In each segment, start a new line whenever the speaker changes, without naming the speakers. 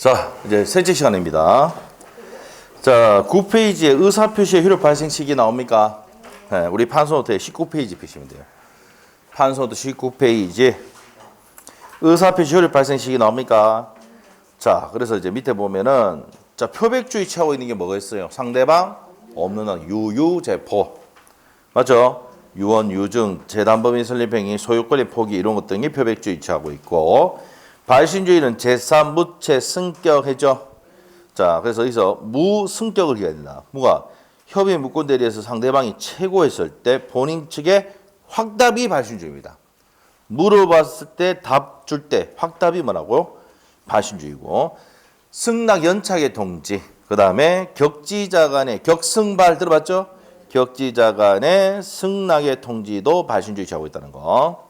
자, 이제 셋째 시간입니다. 자, 9페이지에 의사표시의 효력 발생 시기 나옵니까? 네, 우리 판소노트에 19페이지 펴시면 돼요. 판소노트 19페이지 의사표시 효력 발생 시기 나옵니까? 자, 그래서 이제 밑에 보면은 자, 표백주의 취하고 있는 게 뭐가 있어요? 상대방 없는 한 유유제포. 맞죠? 유언, 유증, 재단법인 설립행위, 소유권의 포기 이런 것 등이 표백주의 취하고 있고 발신주의는 제3 무체 승격해죠. 자, 그래서 여기서 무승격을 해야 된다. 무가 협의 무권 대리에서 상대방이 최고했을 때 본인 측의 확답이 발신주의입니다. 물어봤을 때 답 줄 때 확답이 뭐라고? 발신주의고 승낙 연착의 통지. 그 다음에 격지자 간의 격승발 들어봤죠? 격지자 간의 승낙의 통지도 발신주의 취하고 있다는 거.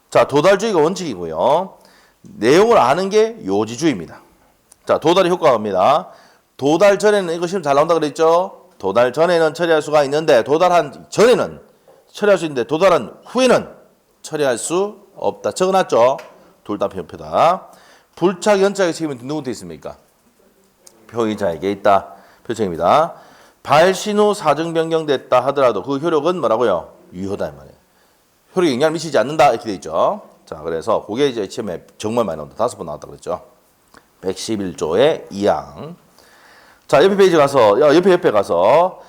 자, 도달주의가 원칙이고요. 내용을 아는 게 요지주의입니다. 자, 도달의 효과입니다. 도달 전에는 이거 시험 잘 나온다 그랬죠? 도달 전에는 처리할 수가 있는데 도달한 전에는 처리할 수 있는데 도달한 후에는 처리할 수 없다. 적어놨죠? 둘 다 표다. 불착 연착의 책임은 누구한테 있습니까? 표의자에게 있다. 표책입니다. 발신 후 사정 변경됐다 하더라도 그 효력은 뭐라고요? 유효다 이 말이에요. 효력에 영향을 미치지 않는다 이렇게 돼 있죠. 자, 그래서 그게 이제 시험에 정말 많이 나온다. 5번 나왔다 그랬죠. 111조의 2항. 자, 옆에 페이지 가서 옆에 가서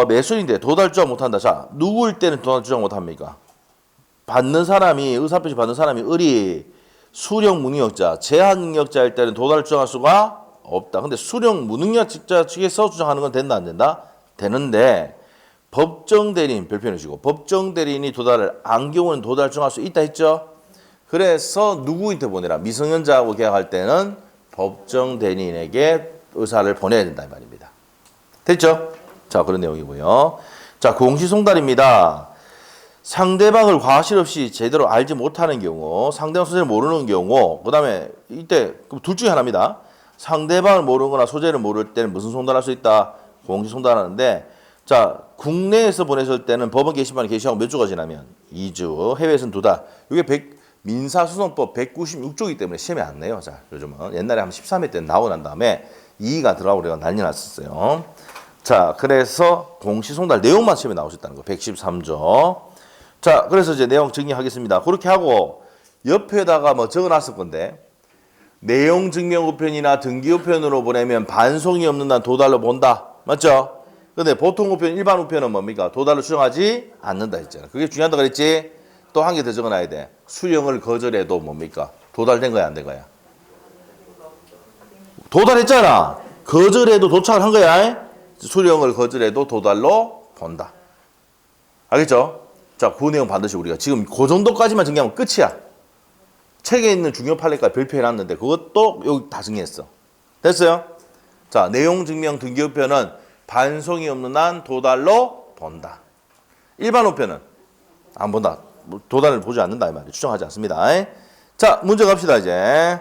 매수인데 도달 주장 못한다. 자, 누구일 때는 도달 주장 못합니까? 받는 사람이 의사표시 받는 사람이 을이 수령 무능력자, 제한 능력자일 때는 도달 주장할 수가 없다. 근데 수령 무능력자 측에서 주장하는 건 된다 안 된다? 되는데 법정 대리인 별표해 주시고 법정 대리인이 도달을 안 경우는 도달 주장할 수 있다 했죠. 그래서 누구한테 보내라. 미성년자하고 계약할 때는 법정 대리인에게 의사를 보내야 된다 이 말입니다. 됐죠? 자, 그런 내용이고요. 자, 공시송달입니다. 상대방을 과실 없이 제대로 알지 못하는 경우, 상대방 소재를 모르는 경우, 그 다음에 이때 둘 중에 하나입니다. 상대방을 모르거나 소재를 모를 때는 무슨 송달할 수 있다? 공시송달하는데 자, 국내에서 보냈을 때는 법원 게시판에 게시하고 몇 주가 지나면 2주, 해외에서는 2달. 이게 민사소송법 196조이기 때문에 시험에 안 내요. 자, 요즘은 옛날에 한 13회 때 나오고 난 다음에 2가 들어가고 그래가 난리 났었어요. 자, 그래서 공시송달 내용만 시험에 나오셨다는 거. 113조. 자, 그래서 이제 내용 정리하겠습니다. 그렇게 하고 옆에다가 뭐 적어놨을 건데 내용 증명 우편이나 등기 우편으로 보내면 반송이 없는 한 도달로 본다. 맞죠? 근데 보통 우편, 일반 우편은 뭡니까? 도달로 수정하지 않는다 했잖아. 그게 중요하다 그랬지? 또 한 개 더 적어놔야 돼. 수령을 거절해도 뭡니까? 도달된 거야, 안 된 거야? 도달했잖아. 거절해도 도착을 한 거야. 수령을 거절해도 도달로 본다. 알겠죠? 자, 그 내용 반드시 우리가 지금 그 정도까지만 정리하면 끝이야. 책에 있는 중요 판례까지 별표해놨는데 그것도 여기 다 정리했어. 됐어요? 자, 내용 증명 등기 우편은 반송이 없는 한 도달로 본다. 일반 우편은 안 본다. 도달을 보지 않는다 이 말이에요. 추정하지 않습니다. 자, 문제 갑시다 이제.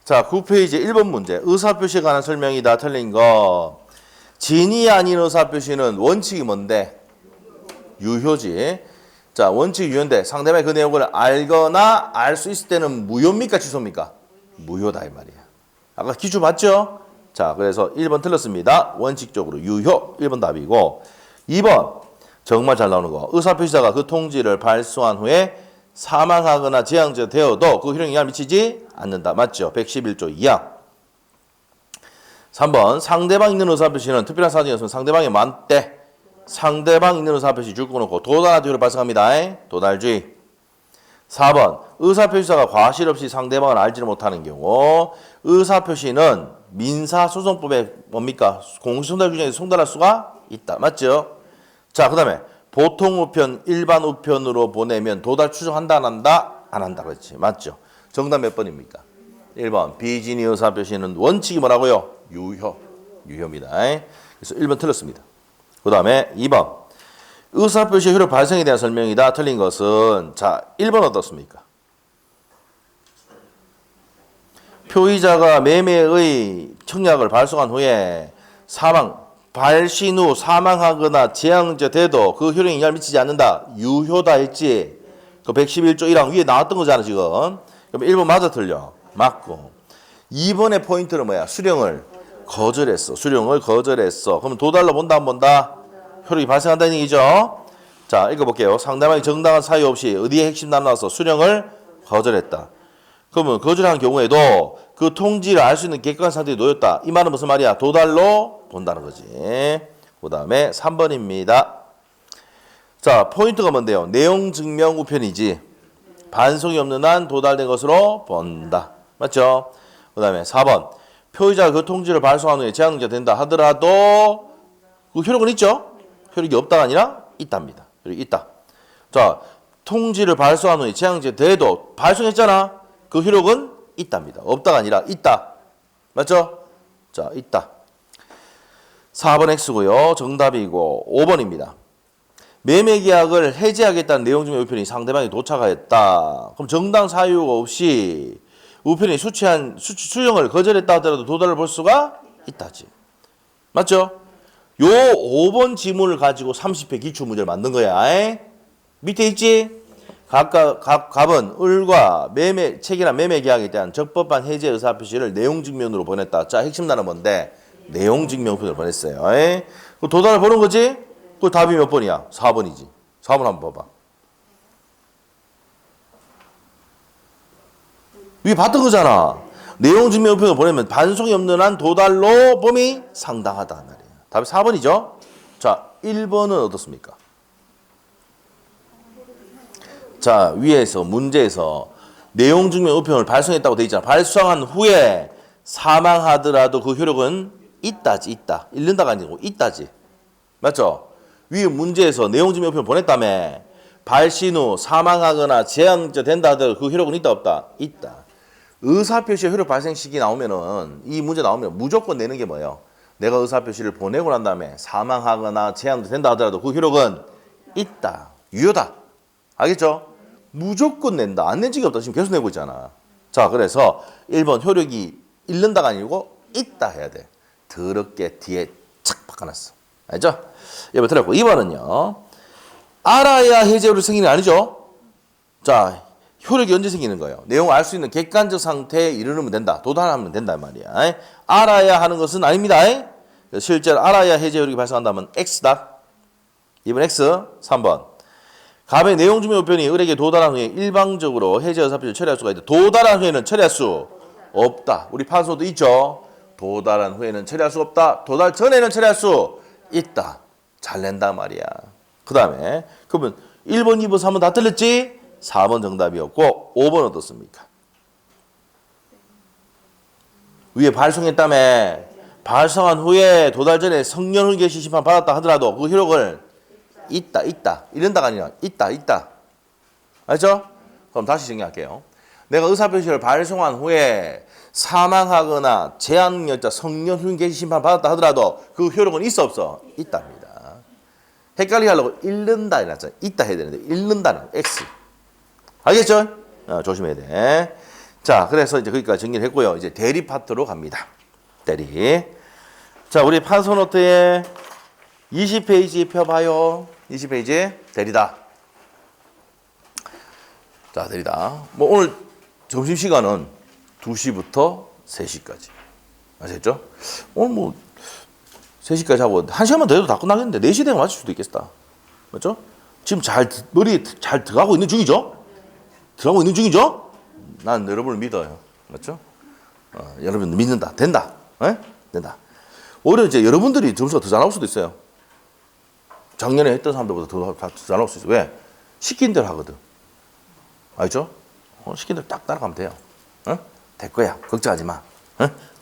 자, 9페이지 1번 문제. 의사표시에 관한 설명이다. 틀린 거. 진이 아닌 의사표시는 원칙이 뭔데? 유효지. 자, 원칙 유효인데 상대방이 그 내용을 알거나 알 수 있을 때는 무효입니까? 취소입니까? 무효다 이 말이야. 아까 기출 봤죠? 자, 그래서 1번 틀렸습니다. 원칙적으로 유효 1번 답이고 2번 정말 잘 나오는 거. 의사표시자가 그 통지를 발송한 후에 사망하거나 재앙자 되어도 그 효력에 영향을 미치지 않는다. 맞죠? 111조 2항. 3번 상대방 있는 의사표시는 특별한 사정이 없으면 상대방이 많대. 상대방 있는 의사표시 줄 거놓고 도달한 효력을 발생합니다. 도달주의. 4번 의사표시자가 과실 없이 상대방을 알지를 못하는 경우 의사표시는 민사소송법에 뭡니까? 공시송달 규정에서 송달할 수가 있다. 맞죠? 자, 그 다음에 보통 우편, 일반 우편으로 보내면 도달 추정한다 안 한다? 안 한다 그렇지. 맞죠? 정답 몇 번입니까? 1번 비진의 의사표시는 원칙이 뭐라고요? 유효입니다. 그래서 1번 틀렸습니다. 그 다음에 2번 의사표시의 효력 발생에 대한 설명이다. 틀린 것은 자 1번 어떻습니까? 표의자가 매매의 청약을 발송한 후에 발신 후 사망하거나 재앙자 돼도 그 효력에 영향을 미치지 않는다. 유효다 했지. 그 111조 1항 위에 나왔던 거잖아 지금. 그럼 1번 맞아 틀려? 맞고. 2번의 포인트는 뭐야? 수령을 거절했어. 수령을 거절했어. 그러면 도달로 본다 안 본다? 효력이 발생한다는 얘기죠. 자, 읽어볼게요. 상대방이 정당한 사유 없이 어디에 핵심 나눠서 수령을 거절했다. 그러면 거절한 경우에도 그 통지를 알 수 있는 객관 상태에 놓였다. 이 말은 무슨 말이야? 도달로 본다는 거지. 그 다음에 3번입니다. 자, 포인트가 뭔데요? 내용 증명 우편이지. 반송이 없는 한 도달된 것으로 본다. 맞죠? 그 다음에 4번. 표의자가 그 통지를 발송한 후에 재앙자 된다 하더라도 그 효력은 있죠? 효력이 없다가 아니라 있답니다. 효력이 있다. 자, 통지를 발송한 후에 재앙자 돼도 발송했잖아. 그 효력은 있답니다. 없다가 아니라 있다. 맞죠? 자, 있다. 4번 X고요. 정답이고 5번입니다. 매매계약을 해지하겠다는 내용 중에 우편이 상대방이 도착하였다. 그럼 정당 사유가 없이 우편이 수령을 거절했다 하더라도 도달을 볼 수가 있다지. 맞죠? 요 5번 지문을 가지고 30회 기출문제를 만든 거야. 밑에 있지? 갑은 을과 체결한 매매계약에 대한 적법한 해제 의사표시를 내용증명으로 보냈다. 자, 핵심 단어 뭔데? 내용증명표를 보냈어요. 그 도달을 보는 거지? 그 답이 몇 번이야? 4번이지. 4번 한번 봐봐. 위에 봤던 거잖아. 내용증명표를 보내면 반송이 없는 한 도달로 범위 상당하다 말이야. 답이 4번이죠? 자, 1번은 어떻습니까? 자, 위에서 문제에서 내용증명 우편을 발송했다고 돼 있잖아. 발송한 후에 사망하더라도 그 효력은 있다지. 있다. 잃는다가 아니고 있다지. 맞죠? 위에 문제에서 내용증명 우편을 보냈다며. 발신 후 사망하거나 재앙자 된다 하더라도 그 효력은 있다 없다? 있다. 의사표시의 효력 발생 시기 나오면은 이 문제 나오면 무조건 내는 게 뭐예요? 내가 의사표시를 보내고 난 다음에 사망하거나 재앙자 된다 하더라도 그 효력은 있다. 유효다. 알겠죠? 무조건 낸다. 안 낸 적이 없다. 지금 계속 내고 있잖아. 자, 그래서 1번 효력이 잃는다가 아니고 있다 해야 돼. 더럽게 뒤에 착 바꿔놨어. 알죠? 1번 틀렸고 2번은요. 알아야 해제율이 생기는 게 아니죠? 자, 효력이 언제 생기는 거예요? 내용을 알 수 있는 객관적 상태에 이르르면 된다. 도달하면 된다 말이야. 알아야 하는 것은 아닙니다. 실제로 알아야 해제 효력이 발생한다면 X다. 2번 X, 3번. 갑의 내용증명 우편이 을에게 도달한 후에 일방적으로 해제 의사표시를 처리할 수가 있다. 도달한 후에는 처리할 수 없다. 우리 판소도 있죠. 도달한 후에는 처리할 수 없다. 도달 전에는 처리할 수 있다. 잘 낸다 말이야. 그 다음에 그러면 1번, 2번, 3번 다 틀렸지? 4번 정답이었고 5번 어떻습니까? 위에 발송했다며. 발송한 후에 도달 전에 성년훈 개시 심판 받았다 하더라도 그 효력을 있다. 이런다가 아니라 있다. 알죠? 그럼 다시 정리할게요. 내가 의사표시를 발송한 후에 사망하거나 재앙여자 성년훈 개시 심판 받았다 하더라도 그 효력은 있어 없어? 있답니다. 헷갈리게 하려고 잃는다 이랬잖아. 있다 해야 되는데 잃는다는 X. 알겠죠? 조심해야 돼. 자, 그래서 이제 거기까지 정리를 했고요. 이제 대리 파트로 갑니다. 대리. 자, 우리 판소노트에 20페이지 펴봐요. 20페이지 대리다. 자, 대리다. 뭐 오늘 점심시간은 2시부터 3시까지. 아셨죠? 오늘 뭐 3시까지 하고 1시간만 더 해도 다 끝나겠는데 4시 되면 마칠 수도 있겠다. 맞죠? 지금 머리에 잘 들어가고 있는 중이죠? 들어가고 있는 중이죠? 난 여러분을 믿어요. 맞죠? 여러분 믿는다. 된다. 된다. 오히려 이제 여러분들이 점수가 더 잘 나올 수도 있어요. 작년에 했던 사람들보다 더 잘 나올 수 있어요. 왜? 시킨 대로 하거든. 알죠? 시킨 대로 딱 따라가면 돼요. 될 거야. 걱정하지 마.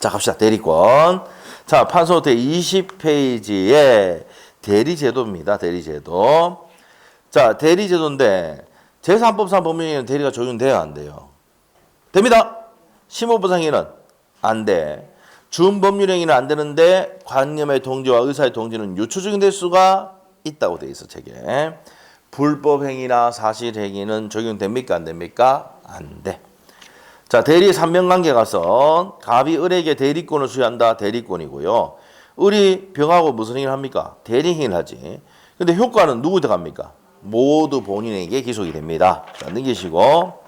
자, 갑시다. 대리권. 자, 판소노트 20페이지에 대리제도입니다. 대리제도. 자, 대리제도인데 제3법상 법령에는 대리가 적용돼야 안 돼요. 됩니다. 심호보상에는 안 돼. 준법률행위는 안 되는데 관념의 동지와 의사의 동지는 유추 적용될 수가 있다고 돼 있어, 책에. 불법행위나 사실행위는 적용됩니까? 안 됩니까? 안 돼. 자, 대리 3명관계 가서 갑이 을에게 대리권을 수여한다. 대리권이고요. 을이 병하고 무슨 행위를 합니까? 대리행위를 하지. 근데 효과는 누구한테 갑니까? 모두 본인에게 기속이 됩니다. 자, 넘기시고.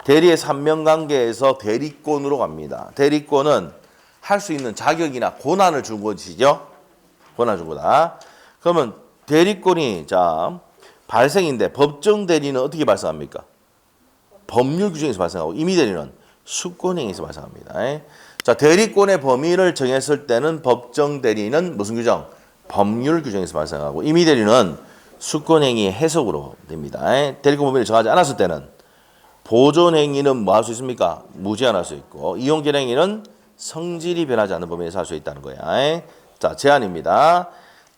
대리의 삼명관계에서 대리권으로 갑니다. 대리권은 할 수 있는 자격이나 권한을 준 것이죠. 권한을 준 거다. 그러면 대리권이 자 발생인데 법정 대리는 어떻게 발생합니까? 법률 규정에서 발생하고 임의 대리는 수권행위에서 발생합니다. 자, 대리권의 범위를 정했을 때는 법정 대리는 무슨 규정? 법률 규정에서 발생하고 임의 대리는 수권행위 해석으로 됩니다. 대리권 범위를 정하지 않았을 때는 보존행위는 뭐 할 수 있습니까? 무제한할 수 있고 이용결행위는 성질이 변하지 않는 범위에서 할 수 있다는 거야. 자, 제한입니다.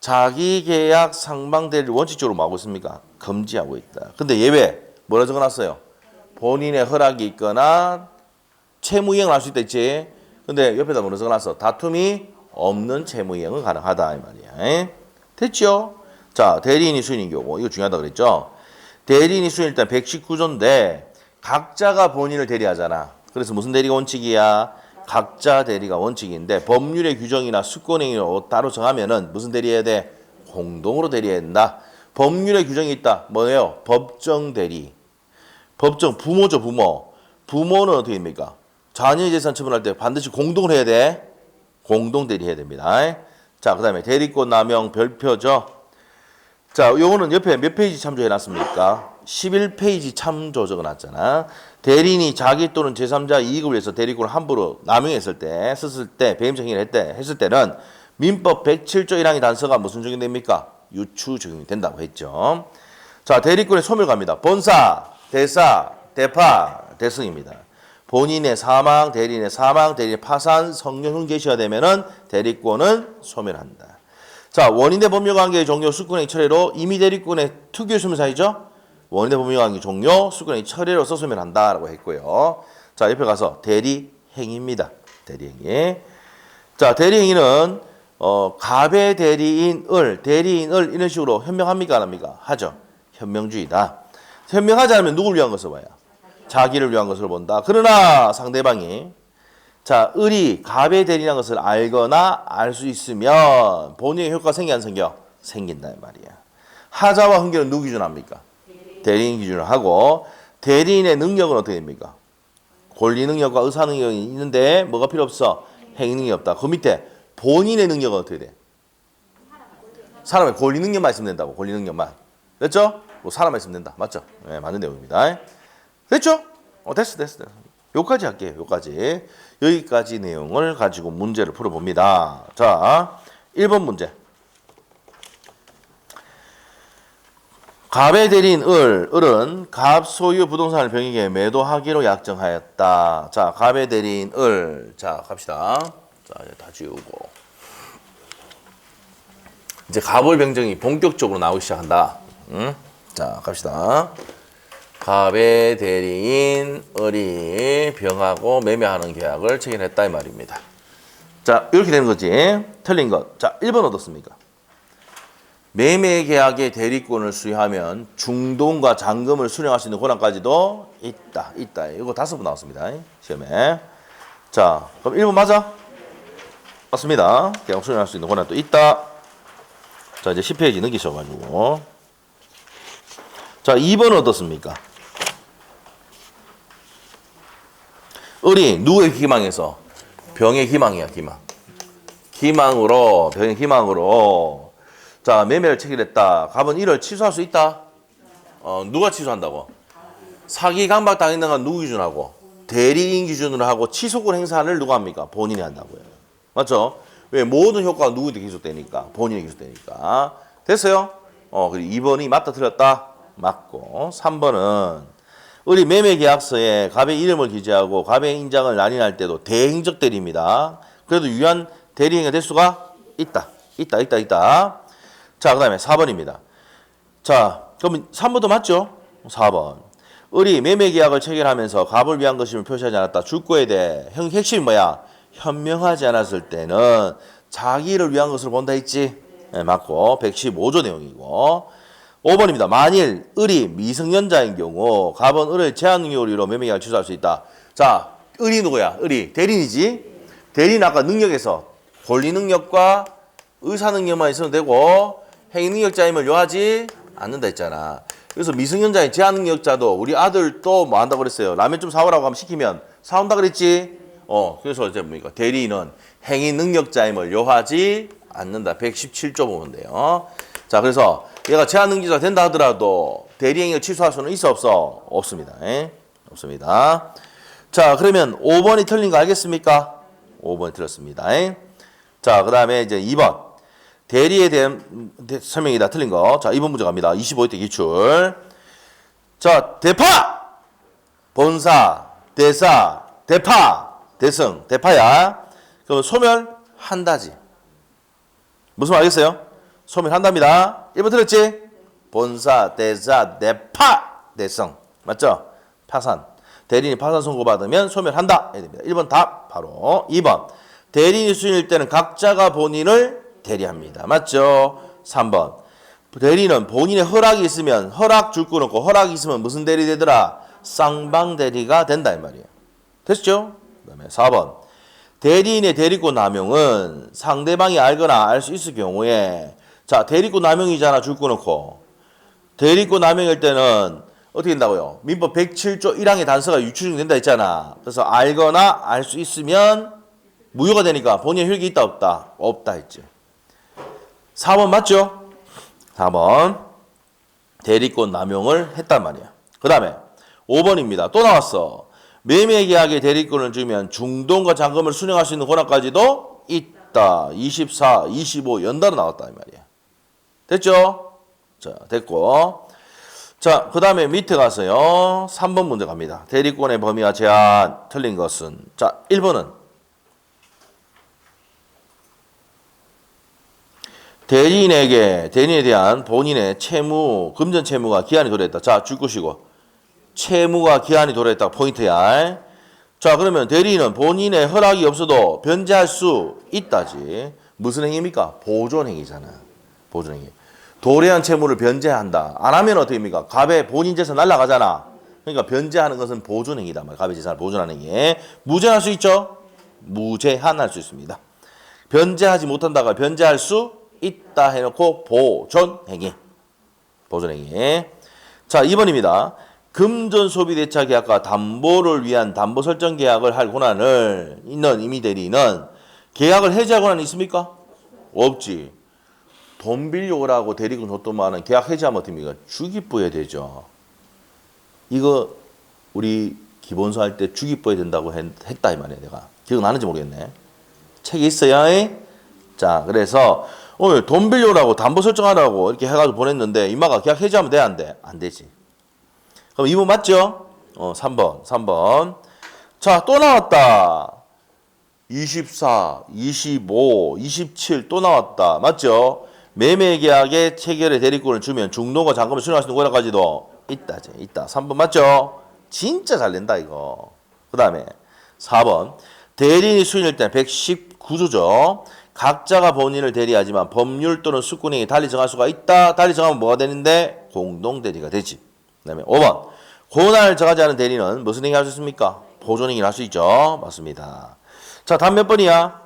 자기계약 상방대리를 원칙적으로 뭐 하고 있습니까? 금지하고 있다. 근데 예외 뭐라 적어놨어요? 본인의 허락이 있거나 채무이행을 할 수 있다 했지. 근데 옆에다 뭐라 적어놨어? 다툼이 없는 채무이행은 가능하다 이 말이야. 됐죠? 자, 대리인이 수인인 경우 이거 중요하다 그랬죠? 대리인이 수인 일단 119조인데 각자가 본인을 대리하잖아. 그래서 무슨 대리가 원칙이야? 각자 대리가 원칙인데 법률의 규정이나 수권행위로 따로 정하면은 무슨 대리해야 돼? 공동으로 대리해야 된다. 법률의 규정이 있다. 뭐예요? 법정 대리. 법정 부모죠, 부모. 부모는 어떻게 됩니까? 자녀의 재산 처분할 때 반드시 공동으로 해야 돼. 공동 대리해야 됩니다. 자, 그다음에 대리권 남용 별표죠. 자, 요거는 옆에 몇 페이지 참조해 놨습니까? 11페이지 참조 적어놨잖아. 대리인이 자기 또는 제3자 이익을 위해서 대리권을 함부로 남용했을 때, 썼을 때, 배임적 행위를 했을 때는 민법 107조 1항의 단서가 무슨 적용됩니까? 유추 적용이 된다고 했죠. 자, 대리권의 소멸 갑니다. 본사, 대사, 대파, 대승입니다. 본인의 사망, 대리인의 사망, 대리인의 파산, 성년훈 개시가 되면은 대리권은 소멸한다. 자, 원인의 법률관계의 종료, 수권의 철회로 임의 대리권의 특유 소멸사이죠. 원인의 법률관계 종료, 수권의 철회로서 소멸한다라고 했고요. 자, 옆에 가서 대리행위입니다. 대리행위. 자, 대리행위는 갑의 대리인을 이런 식으로 현명합니까 안 합니까? 하죠. 현명주의다. 현명하지 않으면 누굴 위한 것을 봐야? 자기를 위한 것을 본다. 그러나 상대방이 자, 을이 갑의 대리라는 것을 알거나 알 수 있으면 본인의 효과가 생겨 안 생겨? 생긴다 이 말이야. 하자와 흥결은 누구 기준합니까? 대리인 기준을 하고 대리인의 능력은 어떻게 됩니까? 권리 능력과 의사 능력이 있는데 뭐가 필요 없어? 행위 능력이 없다. 그 밑에 본인의 능력은 어떻게 돼? 사람의 권리 능력만 있으면 된다고. 권리 능력만. 됐죠? 뭐 사람만 있으면 된다. 맞죠? 네, 맞는 내용입니다. 됐죠? 됐어. 요까지 할게요. 요까지. 여기까지 내용을 가지고 문제를 풀어봅니다. 자, 1번 문제. 갑의 대리인 을은 갑 소유 부동산을 병에게 매도하기로 약정하였다. 자, 갑의 대리인 을. 자, 갑시다. 자, 이제 다 지우고. 이제 갑을 병정이 본격적으로 나오기 시작한다. 응? 자, 갑시다. 갑의 대리인 을이 병하고 매매하는 계약을 체결했다 이 말입니다. 자, 이렇게 되는 거지. 틀린 것. 자, 1번 어떻습니까? 매매 계약의 대리권을 수여하면 중동과 잔금을 수령할 수 있는 권한까지도 있다. 이거 5번 나왔습니다. 시험에. 자, 그럼 1번 맞아? 맞습니다. 계약 수령할 수 있는 권한도 있다. 자, 이제 10페이지 넘기셔가지고. 자, 2번은 어떻습니까? 을이 누구의 기망에서? 병의 기망이야, 기망. 병의 기망으로. 자, 매매를 체결했다. 갑은 이를 취소할 수 있다? 누가 취소한다고? 사기 강박 당했는 건 누구 기준하고? 대리인 기준으로 하고 취소권 행사를 누가 합니까? 본인이 한다고요. 맞죠? 왜? 모든 효과가 누구한테 기속되니까. 본인이 기속되니까. 됐어요? 그리고 2번이 맞다 틀렸다? 맞고. 3번은 을이 매매계약서에 갑의 이름을 기재하고 갑의 인장을 난인할 때도 대행적 대리입니다. 그래도 유한 대리행위가 될 수가 있다. 자, 그 다음에 4번입니다. 자, 그럼 3번도 맞죠? 4번. 을이 매매계약을 체결하면서 갑을 위한 것임을 표시하지 않았다. 줄거에 대해 핵심이 뭐야? 현명하지 않았을 때는 자기를 위한 것을 본다 했지? 네, 맞고 115조 내용이고. 5번입니다. 만일 을이 미성년자인 경우 갑은 을의 제한 능력으로 이뤄 매매계약을 취소할 수 있다. 자, 을이 누구야? 을이 대리인이지? 대리인 아까 능력에서 권리 능력과 의사 능력만 있으면 되고 행위 능력자임을 요하지 않는다 했잖아. 그래서 미성년자의 제한능력자도 우리 아들도 뭐 한다고 그랬어요. 라면 좀 사오라고 하면 시키면 사온다 그랬지? 그래서 이제 뭡니까? 대리인은 행위 능력자임을 요하지 않는다. 117조 보면 돼요. 자, 그래서 얘가 제한능력자가 된다 하더라도 대리행위를 취소할 수는 있어 없어? 없습니다. 없습니다. 자, 그러면 5번이 틀린 거 알겠습니까? 5번이 틀렸습니다. 자, 그 다음에 이제 2번. 대리에 대한 설명이 다 틀린 거. 자, 2번 문제 갑니다. 25회 기출. 자, 대파! 본사, 대사, 대파, 대승, 대파야. 그럼 소멸한다지. 무슨 말 알겠어요? 소멸한답니다. 1번 틀렸지? 본사, 대사, 대파, 대승. 맞죠? 파산. 대리인이 파산 선고받으면 소멸한다. 해야 됩니다. 1번 답 바로 2번. 대리인이 수인일 때는 각자가 본인을 대리합니다. 맞죠? 3번. 대리는 본인의 허락이 있으면 허락 줄 거 없고 허락이 있으면 무슨 대리 되더라? 쌍방 대리가 된다 이 말이에요. 됐죠? 그다음에 4번. 대리인의 대리권 남용은 상대방이 알거나 알 수 있을 경우에 자, 대리권 남용이잖아. 줄 거 없고. 대리권 남용일 때는 어떻게 된다고요? 민법 107조 1항의 단서가 유추된다 했잖아. 그래서 알거나 알 수 있으면 무효가 되니까 본인의 효력이 있다 없다? 없다 했지. 4번 맞죠? 4번 대리권 남용을 했단 말이야. 그 다음에 5번입니다. 또 나왔어. 매매계약에 대리권을 주면 중동과 잔금을 수령할 수 있는 권한까지도 있다. 24, 25 연달아 나왔다 이 말이야. 됐죠? 자, 됐고. 자, 그 다음에 밑에 가서요. 3번 문제 갑니다. 대리권의 범위와 제한 틀린 것은 자, 1번은 대리인에 대한 본인의 채무, 금전 채무가 기한이 도래했다. 자, 줄 것이고 채무가 기한이 도래했다. 포인트야. 자, 그러면 대리인은 본인의 허락이 없어도 변제할 수 있다지. 무슨 행위입니까? 보존행위잖아. 보존행위. 도래한 채무를 변제한다. 안 하면 어떻게 됩니까? 갑의 본인 재산 날라가잖아. 그러니까 변제하는 것은 보존행위다. 갑의 재산을 보존하는 행위. 무제한할 수 있죠? 무제한할 수 있습니다. 변제하지 못한다가 변제할 수 있다 해놓고 보존행위. 보존행위. 자, 2번입니다. 금전 소비 대차 계약과 담보를 위한 담보 설정 계약을 할 권한을 있는 임의 대리인은 계약을 해지할 권한이 있습니까? 없지. 돈 빌려오라고 대리금 줬더만은 계약 해지하면 어떻습니까? 주기부여야 되죠. 이거 우리 기본서 할 때 주기부여야 된다고 했다 이 말이야 내가. 기억나는지 모르겠네. 책이 있어야. 자, 그래서 오늘 돈 빌려오라고 담보 설정하라고 이렇게 해가지고 보냈는데 이마가 계약 해지하면 돼 안 돼? 안 되지. 그럼 2번 맞죠? 3번. 자, 또 나왔다. 24, 25, 27 또 나왔다. 맞죠? 매매계약의 체결의 대리권을 주면 중도가 잔금을 수령할 수 있는 권한까지도 있다. 3번 맞죠? 진짜 잘 낸다 이거. 그 다음에 4번. 대리인이 수인일 때 119조죠. 각자가 본인을 대리하지만 법률 또는 수권행위 달리 정할 수가 있다. 달리 정하면 뭐가 되는데? 공동대리가 되지. 그 다음에 5번. 권한을 정하지 않은 대리는 무슨 행위 할 수 있습니까? 보존행위를 할 수 있죠. 맞습니다. 자, 다음 몇 번이야?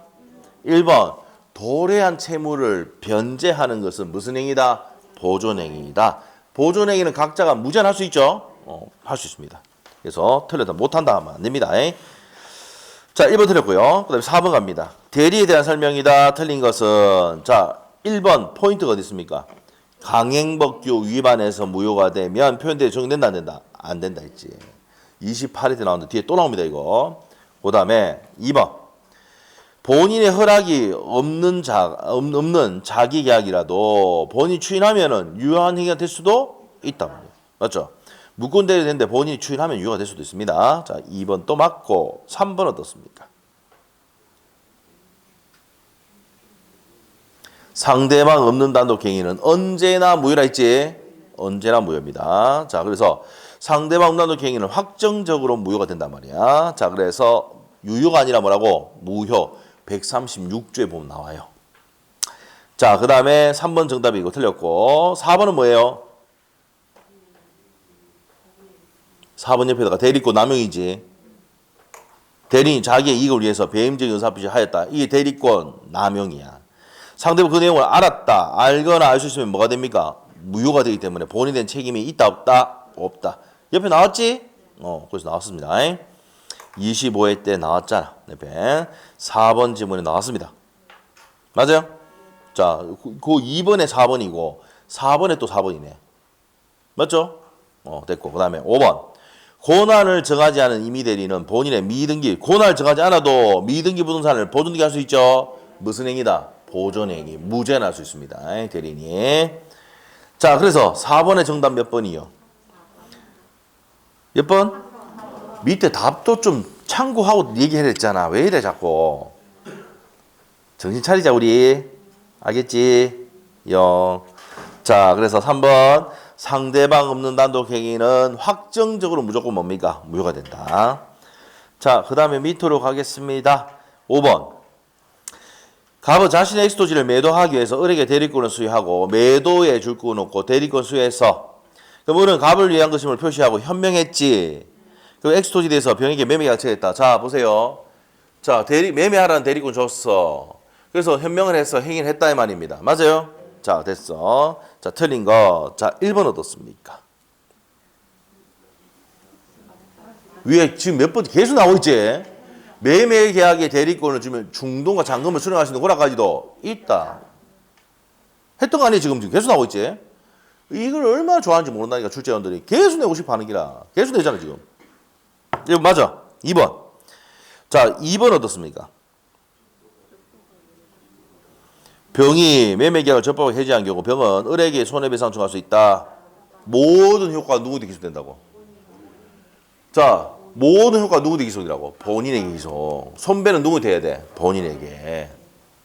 1번. 도래한 채무를 변제하는 것은 무슨 행위다? 보존행위다. 보존행위는 각자가 무제한 할 수 있죠? 할 수 있습니다. 그래서 틀렸다. 못한다 하면 안 됩니다. 자, 1번 틀렸고요. 그 다음에 4번 갑니다. 대리에 대한 설명이다. 틀린 것은 자, 1번 포인트가 어디 있습니까? 강행법규 위반해서 무효가 되면 표현대리 적용된다 안 된다? 안 된다 했지. 28회 때 나오는데 뒤에 또 나옵니다 이거. 그 다음에 2번. 본인의 허락이 없는 자기 계약이라도 본인이 추인하면은 유효한 행위가 될 수도 있단 말이에요. 맞죠? 무권 대리 되는데 본인이 추인하면 유효가 될 수도 있습니다. 자, 2번 또 맞고 3번 어떻습니까? 상대방 없는 단독 행위는 언제나 무효라 했지? 언제나 무효입니다. 자, 그래서 상대방 없는 단독 행위는 확정적으로 무효가 된단 말이야. 자, 그래서 유효가 아니라 뭐라고? 무효. 136조에 보면 나와요. 자, 그 다음에 3번 정답이 이거 틀렸고 4번은 뭐예요? 4번 옆에다가 대리권 남용이지. 대리인이 자기의 이익을 위해서 배임적인 의사표시를 하였다. 이게 대리권 남용이야. 상대방 그 내용을 알았다. 알거나 알 수 있으면 뭐가 됩니까? 무효가 되기 때문에 본인에 대한 책임이 있다 없다? 없다. 옆에 나왔지? 그래서 나왔습니다. 25회 때 나왔잖아. 옆에 4번 지문에 나왔습니다. 맞아요? 자, 그 2번에 4번이고 4번에 또 4번이네. 맞죠? 됐고. 그 다음에 5번. 고난을 정하지 않은 임의대리는 본인의 미등기, 고난을 정하지 않아도 미등기 부동산을 보존등기 할 수 있죠? 무슨 행위다? 보존행위. 무죄는 할 수 있습니다. 대리인이. 자, 그래서 4번의 정답 몇 번이요? 몇 번? 밑에 답도 좀 참고하고 얘기해야 했잖아. 왜 이래 자꾸. 정신 차리자 우리. 알겠지? 자, 그래서 3번. 상대방 없는 단독 행위는 확정적으로 무조건 뭡니까? 무효가 된다. 자, 그 다음에 밑으로 가겠습니다. 5번. 갑은 자신의 엑스토지를 매도하기 위해서 을에게 대리권을 수여하고 매도에 줄권 놓고 대리권 수여해서 그럼 을은 갑을 위한 것임을 표시하고 현명했지. 그럼 엑스토지에 대해서 병에게 매매 약속했다. 자, 보세요. 자, 매매하라는 대리권 줬어. 그래서 현명을 해서 행위를 했다 이 말입니다. 맞아요? 자, 됐어. 자, 틀린 거. 자, 1번 어떻습니까? 위에 지금 몇 번 계속 나오고 있지? 매매 계약의 대리권을 주면 중동과 잔금을 수령할 수 있는 권한까지도 있다. 했던 거 아니에요? 지금 계속 나오고 있지? 이걸 얼마나 좋아하는지 모른다니까, 출제원들이. 계속 내고 싶어 하는 기라. 계속 내잖아, 지금. 이거 맞아. 2번. 자, 2번 어떻습니까? 병이 매매계약을 적법하게 해지한 경우 병은 을에게 손해배상 청구할 수 있다. 모든 효과가 누구한테 기소된다고? 자, 모든 효과가 누구한테 기소되라고? 본인에게 기소. 손배는 누구한테 해야 돼? 본인에게.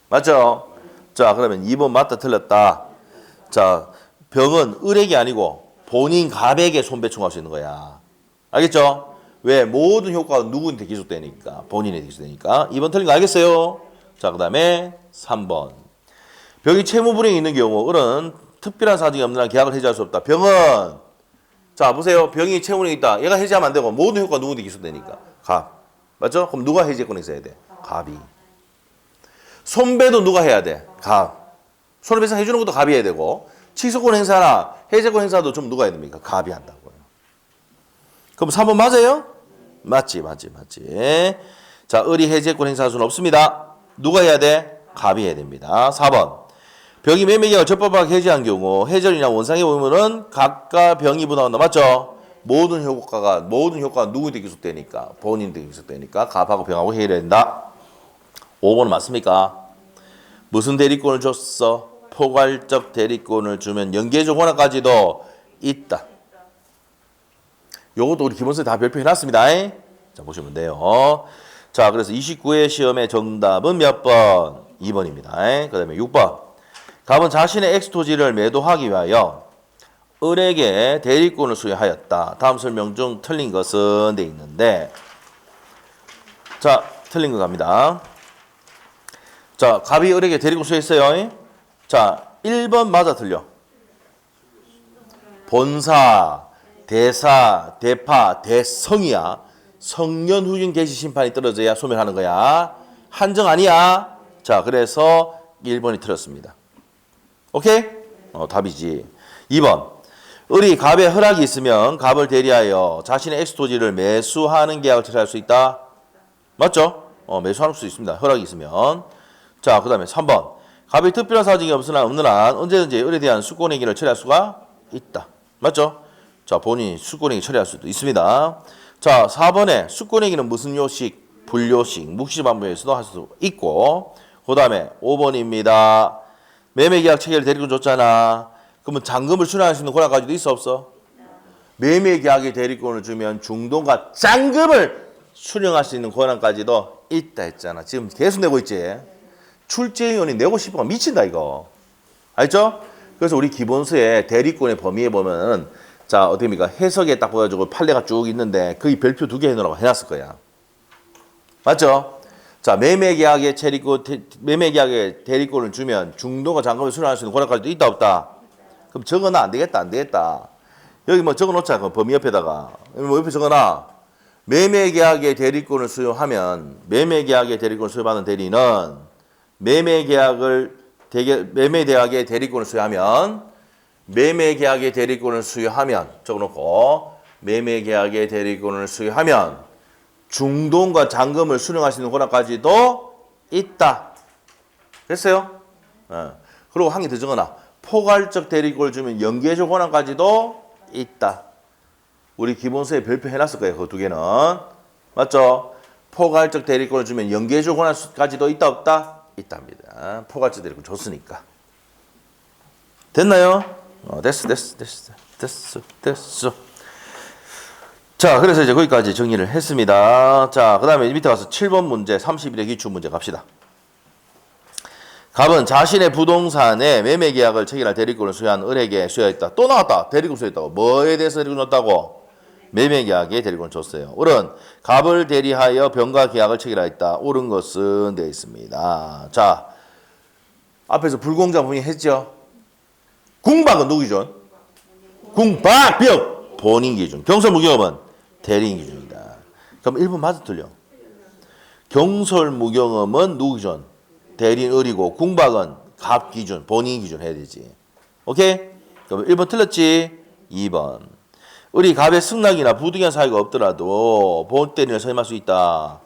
맞죠? 자, 그러면 2번 맞다 틀렸다. 자, 병은 을에게 아니고 본인 갑에게 손배 청구할 수 있는 거야. 알겠죠? 왜? 모든 효과가 누구한테 기소되니까. 본인에게 기소되니까. 2번 틀린 거 알겠어요? 자, 그 다음에 3번. 병이 채무불이행이 있는 경우 을은 특별한 사정이 없는 한 계약을 해지할 수 없다. 병은 자 보세요. 병이 채무불이행이 있다. 얘가 해지하면 안 되고 모든 효과가 누구한테 기소되니까. 갑. 맞죠? 그럼 누가 해지권이 있어야 돼? 갑이. 손배도 누가 해야 돼? 갑. 손해배상 해주는 것도 갑이 해야 되고 취소권 행사나 해제권 행사도 좀 누가 해야 됩니까? 갑이 한다고요. 그럼 3번 맞아요? 맞지. 자, 을이 해제권 행사할 수는 없습니다. 누가 해야 돼? 갑이 해야 됩니다. 4번. 병이 매매계약을 적법하게 해지한 경우 해절이나 원상의 의무는 각각 병이 부담한다. 맞죠? 모든 효과가 누구한테 기속되니까 본인한테 기속되니까 갑하고 병하고 해야 된다. 5번은 맞습니까? 무슨 대리권을 줬어? 포괄적 대리권을 주면 연계적 권한까지도 있다. 요것도 우리 기본서에 다 별표해놨습니다. 자, 보시면 돼요. 자, 그래서 29회 시험의 정답은 몇 번? 2번입니다. 그 다음에 6번. 갑은 자신의 엑스토지를 매도하기 위하여 을에게 대리권을 수여하였다. 다음 설명 중 틀린 것은 돼 있는데 자, 틀린 거 갑니다. 자, 갑이 을에게 대리권 수여했어요. 자, 1번 맞아 틀려. 본사, 대사, 대파, 대성이야. 성년 후진 개시 심판이 떨어져야 소멸하는 거야. 한정 아니야. 자, 그래서 1번이 틀렸습니다. 오케이? 답이지. 2번. 을이 갑의 허락이 있으면 갑을 대리하여 자신의 엑스토지를 매수하는 계약을 처리할 수 있다. 맞죠? 매수할 수 있습니다. 허락이 있으면. 자, 그 다음에 3번. 갑이 특별한 사정이 없는 한 언제든지 을에 대한 수권행위를 처리할 수가 있다. 맞죠? 자, 본인이 수권행위 처리할 수도 있습니다. 자, 4번에 수권행위는 무슨 요식, 불요식, 묵시반부에서도 할 수 있고 그 다음에 5번입니다. 매매계약 체결 대리권 줬잖아. 그러면 잔금을 수령할 수 있는 권한까지도 있어 없어? 매매계약의 대리권을 주면 중도가 잔금을 수령할 수 있는 권한까지도 있다 했잖아. 지금 계속 내고 있지. 출제위원이 내고 싶어 미친다 이거. 알죠? 그래서 우리 기본서에 대리권의 범위에 보면은 자, 어떻게입니까? 해석에 딱 보여주고 판례가 쭉 있는데 거의 별표 2개 해놓으라고 해놨을 거야. 맞죠? 자, 매매계약의 대리권을 주면 중도가 잔금을 수령할 수 있는 권한까지도 있다 없다? 그럼 적어놔. 안 되겠다. 여기 뭐 적어놓자. 그 범위 옆에다가. 뭐 옆에 적어놔. 매매계약의 대리권을 수용하면 매매계약의 대리권을 수여받은 대리는 매매계약의 대리권을 수여하면 매매계약의 대리권을 수여하면 적어놓고 매매계약의 대리권을 수여하면 중동과 잔금을 수령할 수 있는 권한까지도 있다. 됐어요? 그리고 한 개 더 적어놔. 포괄적 대리권을 주면 연계적 권한까지도 있다. 우리 기본서에 별표 해놨을 거예요. 그 두 개는. 맞죠? 포괄적 대리권을 주면 연계적 권한까지도 있다 없다? 있답니다. 포괄적 대리권 줬으니까. 됐나요? 됐어. 자, 그래서 이제 거기까지 정리를 했습니다. 자, 그 다음에 밑에 가서 7번 문제, 31의 기출문제 갑시다. 갑은 자신의 부동산에 매매계약을 체결할 대리권을 수여한 을에게 수여했다. 또 나왔다. 대리권 수여했다고. 뭐에 대해서 대리권 줬다고? 매매계약에 대리권을 줬어요. 을은 갑을 대리하여 병가계약을 체결하였다. 옳은 것은 되어 있습니다. 자, 앞에서 불공정 분이 했죠. 궁박은 누구 기준? 궁박병 본인 기준. 경설무경험은 대리인 기준이다. 그럼 1번 맞아 틀려? 경설무경험은 누구 기준? 대리인 을이고 궁박은 갑 기준, 본인 기준 해야 되지. 오케이? 그럼 1번 틀렸지? 2번. 을이 갑의 승낙이나 부득이한 사유가 없더라도 복대리인을 선임할 수 있다.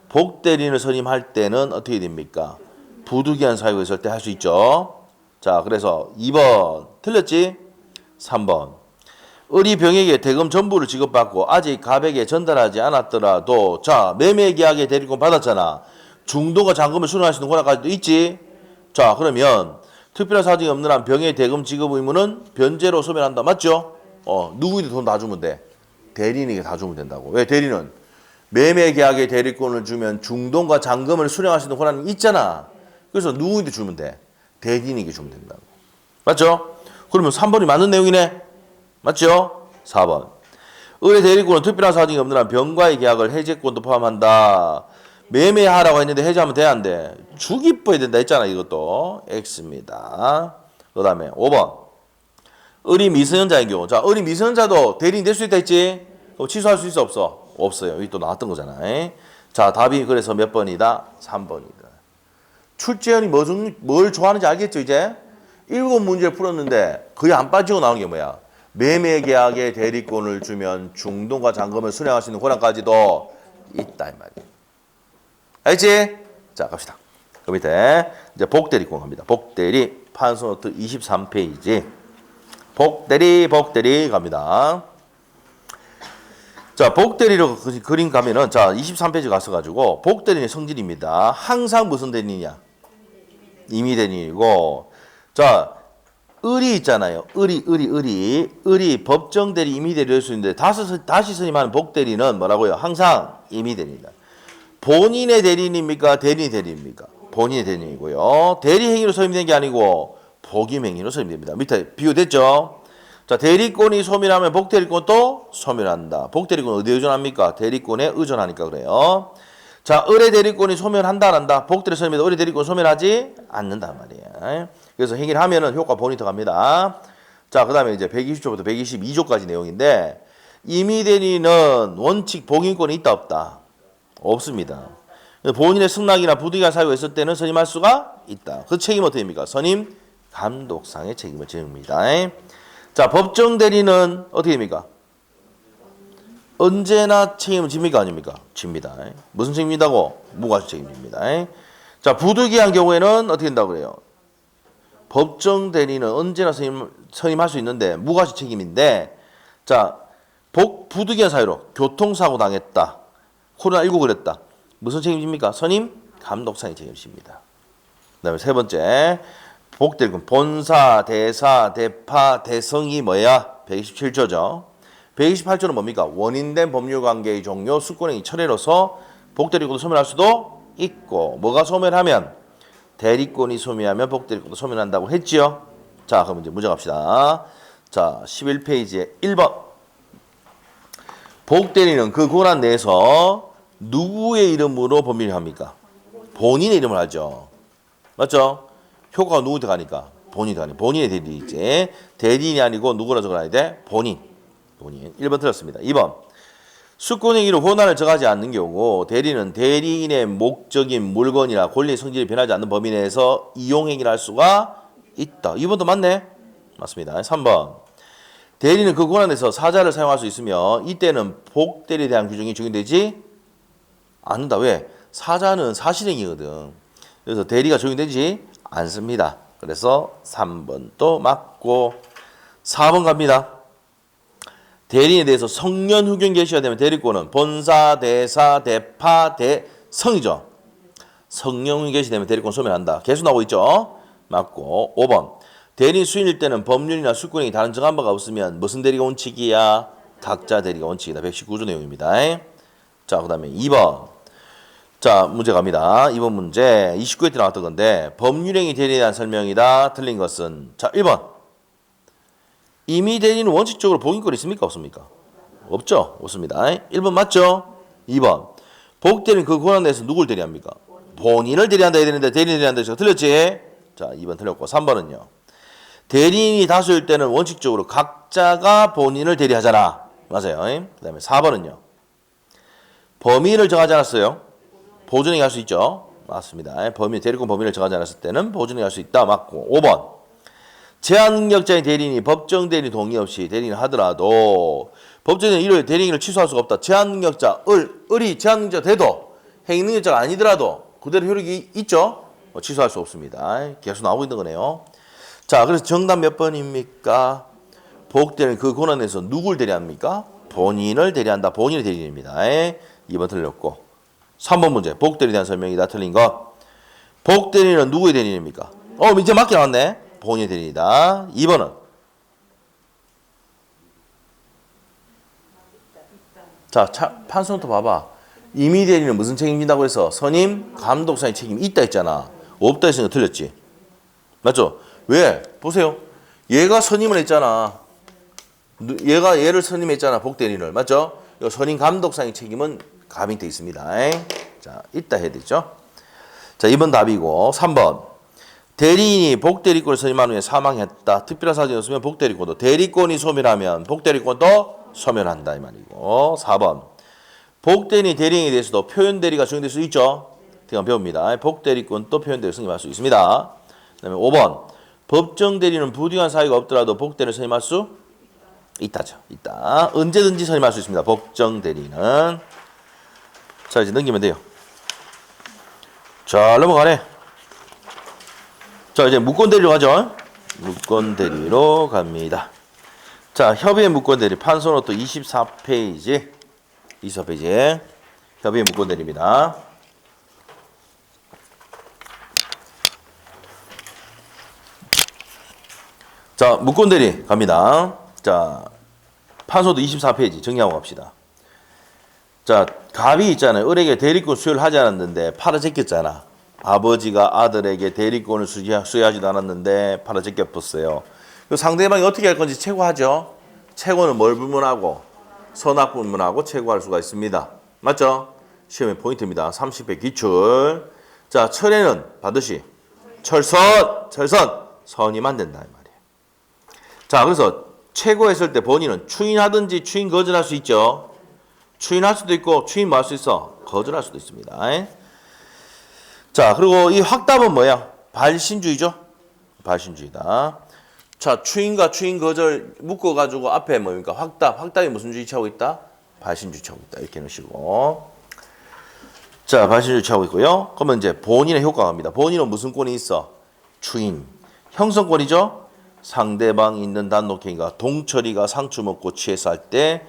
복대리인을 선임할 때는 어떻게 됩니까? 부득이한 사유가 있을 때 할 수 있죠. 자, 그래서 2번 틀렸지? 3번. 을이 병에게 대금 전부를 지급받고 아직 갑에게 전달하지 않았더라도 자, 매매계약의 대리권 받았잖아. 중도가 잔금을 수령할 수 있는 권한까지도 있지. 자, 그러면 특별한 사정이 없는 한 병의 대금 지급 의무는 변제로 소멸한다. 맞죠? 누구한테 돈 다 주면 돼? 대리인에게 다 주면 된다고. 왜? 대리는 매매계약의 대리권을 주면 중도가 잔금을 수령할 수 있는 권한이 있잖아. 그래서 누구한테 주면 돼? 대리인에게 주면 된다고. 맞죠? 그러면 3번이 맞는 내용이네. 맞죠? 4번. 을의 대리권은 특별한 사정이 없는 한 병과의 계약을 해제권도 포함한다. 매매하라고 했는데 해제하면 돼, 안 돼? 주기뻐야 된다 했잖아, 이것도. X입니다. 그 다음에 5번. 을이 미성년자인 경우. 자, 을이 미성년자도 대리인 될 수 있다 했지? 그럼 취소할 수 있어, 없어? 없어요. 여기 또 나왔던 거잖아. 자, 답이 그래서 몇 번이다? 3번이다. 출제원이 뭘 좋아하는지 알겠죠, 이제? 7문제를 풀었는데 거의 안 빠지고 나오는 게 뭐야? 매매계약의 대리권을 주면 중도가 잔금을 수령할 수 있는 권한까지도 있다 이 말이야. 알지? 자, 갑시다. 그 밑에 이제 복대리권 갑니다. 복대리 판소노트 23페이지. 복대리 갑니다. 자, 복대리로 그림 가면은 자, 23페이지 가서 가지고 복대리의 성질입니다. 항상 무슨 대리냐? 임의대리인이고. 자, 을이 있잖아요. 을이 법정 대리, 임의 대리를 할 수 있는데 다시 선임하는 복대리는 뭐라고요? 항상 임의 대리입니다. 본인의 대리인입니까? 대리인 대리입니까? 본인의 대리인이고요. 대리 행위로 선임된 게 아니고 복임 행위로 선임됩니다. 밑에 비교됐죠? 자, 대리권이 소멸하면 복대리권도 소멸한다. 복대리권 어디에 의존합니까? 대리권에 의존하니까 그래요. 자, 을의 대리권이 소멸한다 안 한다? 복대리 선임에도 을의 대리권 소멸하지 않는단 말이에요. 그래서 행위를 하면은 효과 본이 들어갑니다. 자, 그 다음에 이제 120조부터 122조까지 내용인데 임의 대리는 원칙 복임권이 있다 없다? 없습니다. 본인의 승낙이나 부득이한 사유가 있을 때는 선임할 수가 있다. 그 책임은 어떻게 됩니까? 선임 감독상의 책임을 집니다. 자, 법정 대리는 어떻게 됩니까? 언제나 책임을 집니까? 아닙니까? 집니다. 무슨 책임이다고? 무과실 책임입니다. 자, 부득이한 경우에는 어떻게 된다고 그래요? 법정 대리는 언제나 선임할 수 있는데 무과실 책임인데 자, 부득이한 사유로 교통사고 당했다. 코로나19 걸렸다. 무슨 책임입니까? 선임 감독상의 책임입니다. 그다음에 세 번째 복대리권 본사, 대사, 대파, 대성이 뭐야? 127조죠. 128조는 뭡니까? 원인된 법률관계의 종료, 수권행위 철회로서 복대리권도 소멸할 수도 있고 뭐가 소멸하면? 대리권이 소멸하면 복대리권도 소멸한다고 했지요. 자, 그럼 이제 문제 갑시다. 자, 11페이지에 1번. 복대리는 그 권한 내에서 누구의 이름으로 법률을 합니까? 본인의 이름을 하죠. 맞죠? 효과가 누구한테 가니까? 본인한테 가니까. 본인의 대리인이지. 대리인이 아니고 누구라 적어놔야 돼? 본인. 1번 틀렸습니다. 2번. 수권행위로 권한을 정하지 않는 경우 대리는 대리인의 목적인 물건이나 권리의 성질이 변하지 않는 범위 내에서 이용행위를 할 수가 있다. 2번도 맞네? 맞습니다. 3번. 대리는 그 권한에서 사자를 사용할 수 있으며 이때는 복대리에 대한 규정이 적용되지 않는다. 왜? 사자는 사실행위거든. 그래서 대리가 적용되지 않습니다. 그래서 3번도 맞고 4번 갑니다. 대리인에 대해서 성년 후견 개시가 되면 대리권은 본사, 대사, 대파, 대성이죠. 성년 후견 개시되면 대리권 소멸한다. 개수 나오고 있죠. 맞고 5번. 대리인 수인일 때는 법률이나 수권이 다른 정한 바가 없으면 무슨 대리가 원칙이야? 각자 대리가 원칙이다. 119조 내용입니다. 자, 그 다음에 2번. 자, 문제 갑니다. 2번 문제 29회 때 나왔던 건데 법률행위 대리에 대한 설명이다. 틀린 것은 자, 1번. 이미 대리는 원칙적으로 복인권이 있습니까? 없습니까? 없죠. 없습니다. 1번 맞죠? 2번. 복대리는 그 권한 내에서 누굴 대리합니까? 본인을 대리한다 해야 되는데 대리인 대리한다 해서 틀렸지? 자, 2번 틀렸고 3번은요. 대리인이 다수일 때는 원칙적으로 각자가 본인을 대리하잖아. 맞아요. 그 다음에 4번은요. 범위를 정하지 않았어요. 보존행위 할 수 있죠. 맞습니다. 대리권 범위를 정하지 않았을 때는 보존행위 할 수 있다. 맞고 5번. 제한 능력자인 대리인이 법정 대리 동의 없이 대리인을 하더라도 법정에는 이를 대리인을 취소할 수가 없다. 제한 능력자, 을이 제한 능력자 돼도 행위 능력자가 아니더라도 그대로 효력이 있죠. 취소할 수 없습니다. 계속 나오고 있는 거네요. 자, 그래서 정답 몇 번입니까? 복대리는 그 권한에서 누굴 대리합니까? 본인을 대리한다. 본인의 대리인입니다. 2번 틀렸고 3번 문제 복대리에 대한 설명이다. 틀린 것. 복대리는 누구의 대리인입니까? 이제 맞게 나왔네. 본인의 대리인이다. 2번은 자, 판서부터 봐봐. 임의 대리는 무슨 책임진다고 해서 선임, 감독사의 책임이 있다 했잖아. 없다 했으니까 틀렸지. 맞죠? 왜? 보세요. 얘가 선임을 했잖아. 얘가 얘를 선임했잖아. 복대리인을. 맞죠? 선임 감독사의 책임은 가명돼 있습니다. 자, 있다 해야 되죠. 자, 2번 답이고 3번. 대리인이 복대리권을 선임한 후에 사망했다. 특별한 사정이 없으면 복대리권도 대리권이 소멸하면 복대리권도 소멸한다 이 말이고 4번. 복대리인 대리인에 대해서도 표현대리가 적용될 수 있죠. 그냥 배웁니다. 복대리권도 표현대리 선임할 수 있습니다. 그 다음에 5번. 법정대리는 부득이한 사유가 없더라도 복대리를 선임할 수 있다죠. 있다. 언제든지 선임할 수 있습니다. 법정대리는. 자, 이제 넘기면 돼요. 자, 넘어가네. 자, 이제 무권대리로 가죠. 무권대리로 갑니다. 자, 협의의 무권대리 판소노트 24페이지. 24페이지. 협의의 무권대리입니다. 자, 무권대리 갑니다. 자, 판소노트 24페이지 정리하고 갑시다. 자, 갑이 있잖아요. 을에게 대리권 수여를 하지 않았는데 팔아 제꼈잖아. 아버지가 아들에게 대리권을 수여하지도 않았는데 팔아 제껴버렸어요. 상대방이 어떻게 할 건지 최고하죠. 최고는 뭘 불문하고 선악 불문하고 최고할 수가 있습니다. 맞죠? 시험의 포인트입니다. 30회 기출. 자, 철에는 반드시 철선 선이만 된다 이 말이에요. 자, 그래서 최고했을 때 본인은 추인하든지 추인 거절할 수 있죠. 추인할 수도 있고 추인 뭐 할 수 있어? 거절할 수도 있습니다. 자, 그리고 이 확답은 뭐야? 발신주의죠. 발신주의다. 자, 추인과 추인 거절 묶어가지고 앞에 뭡니까? 확답이 무슨 주의 취하고 있다? 발신주의 취하고 있다. 이렇게 넣으시고. 자, 발신주의 취하고 있고요. 그러면 이제 본인의 효과가 갑니다. 본인은 무슨 권이 있어? 추인. 형성권이죠. 상대방이 있는 단독행위가 동철이가 상추 먹고 취해서 할 때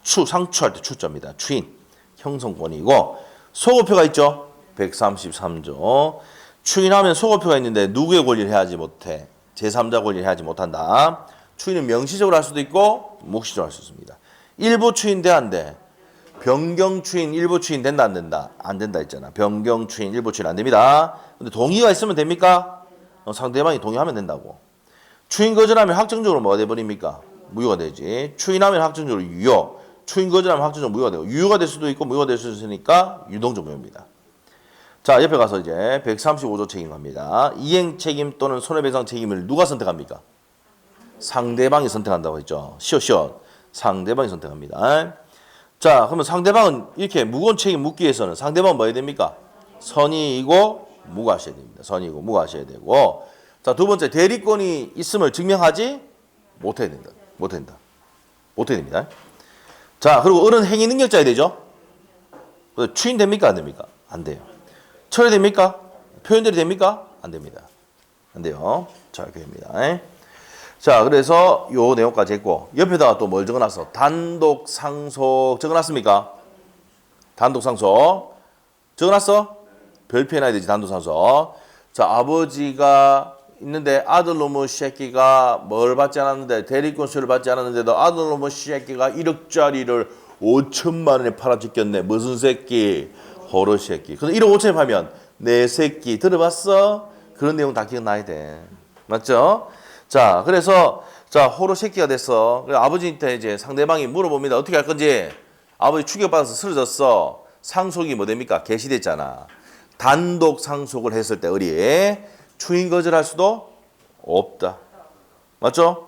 상추할 때 추자입니다. 추인. 형성권이고 소거표가 있죠. 133조. 추인하면 소거표가 있는데 누구의 권리를 해야지 못해? 제3자 권리를 해야지 못한다. 추인은 명시적으로 할 수도 있고 묵시적으로 할 수 있습니다. 일부 추인 돼 안 돼? 변경 추인, 일부 추인 된다 안 된다? 안 된다 했잖아. 변경 추인, 일부 추인 안 됩니다. 근데 동의가 있으면 됩니까? 상대방이 동의하면 된다고. 추인 거절하면 확정적으로 뭐가 돼버립니까? 무효가 되지. 추인하면 확정적으로 유효. 추인 거절하면 확정적으로 무효가 되고 유효가 될 수도 있고 무효가 될 수도 있으니까 유동적 무효입니다. 자, 옆에 가서 이제 135조 책임 갑니다. 이행 책임 또는 손해배상 책임을 누가 선택합니까? 상대방이 선택한다고 했죠. 시옷. 상대방이 선택합니다. 자, 그러면 상대방은 이렇게 무거운 책임 묻기 위해서는 상대방은 뭐 해야 됩니까? 선의이고 무고하셔야 됩니다. 선의이고 무고하셔야 되고. 자, 두 번째, 대리권이 있음을 증명하지 못해야 된다. 못해야 됩니다. 자, 그리고 어른 행위 능력자야 되죠? 추인됩니까? 안 됩니까? 안 돼요. 철회됩니까? 표현들이 됩니까? 안 됩니다. 안 돼요. 자, 이렇게 됩니다. 자, 그래서 요 내용까지 했고, 옆에다가 또 뭘 적어놨어? 단독 상속 적어놨습니까? 단독 상속. 적어놨어? 별표 해놔야 되지, 단독 상속. 자, 아버지가 있는데 아들놈의 새끼가 뭘 받지 않았는데, 대리권 수를 받지 않았는데도 아들놈의 새끼가 1억짜리를 5천만 원에 팔아찍겼네. 무슨 새끼? 호러 새끼. 근데 1억 5천에 팔면 내 새끼 들어봤어? 그런 내용 다 기억나야 돼. 맞죠? 자, 그래서 자, 호러 새끼가 됐어. 그래서 아버지한테 이제 상대방이 물어봅니다. 어떻게 할 건지. 아버지 충격받아서 쓰러졌어. 상속이 뭐 됩니까? 개시됐잖아. 단독 상속을 했을 때 의리 추인 거절할 수도 없다. 맞죠?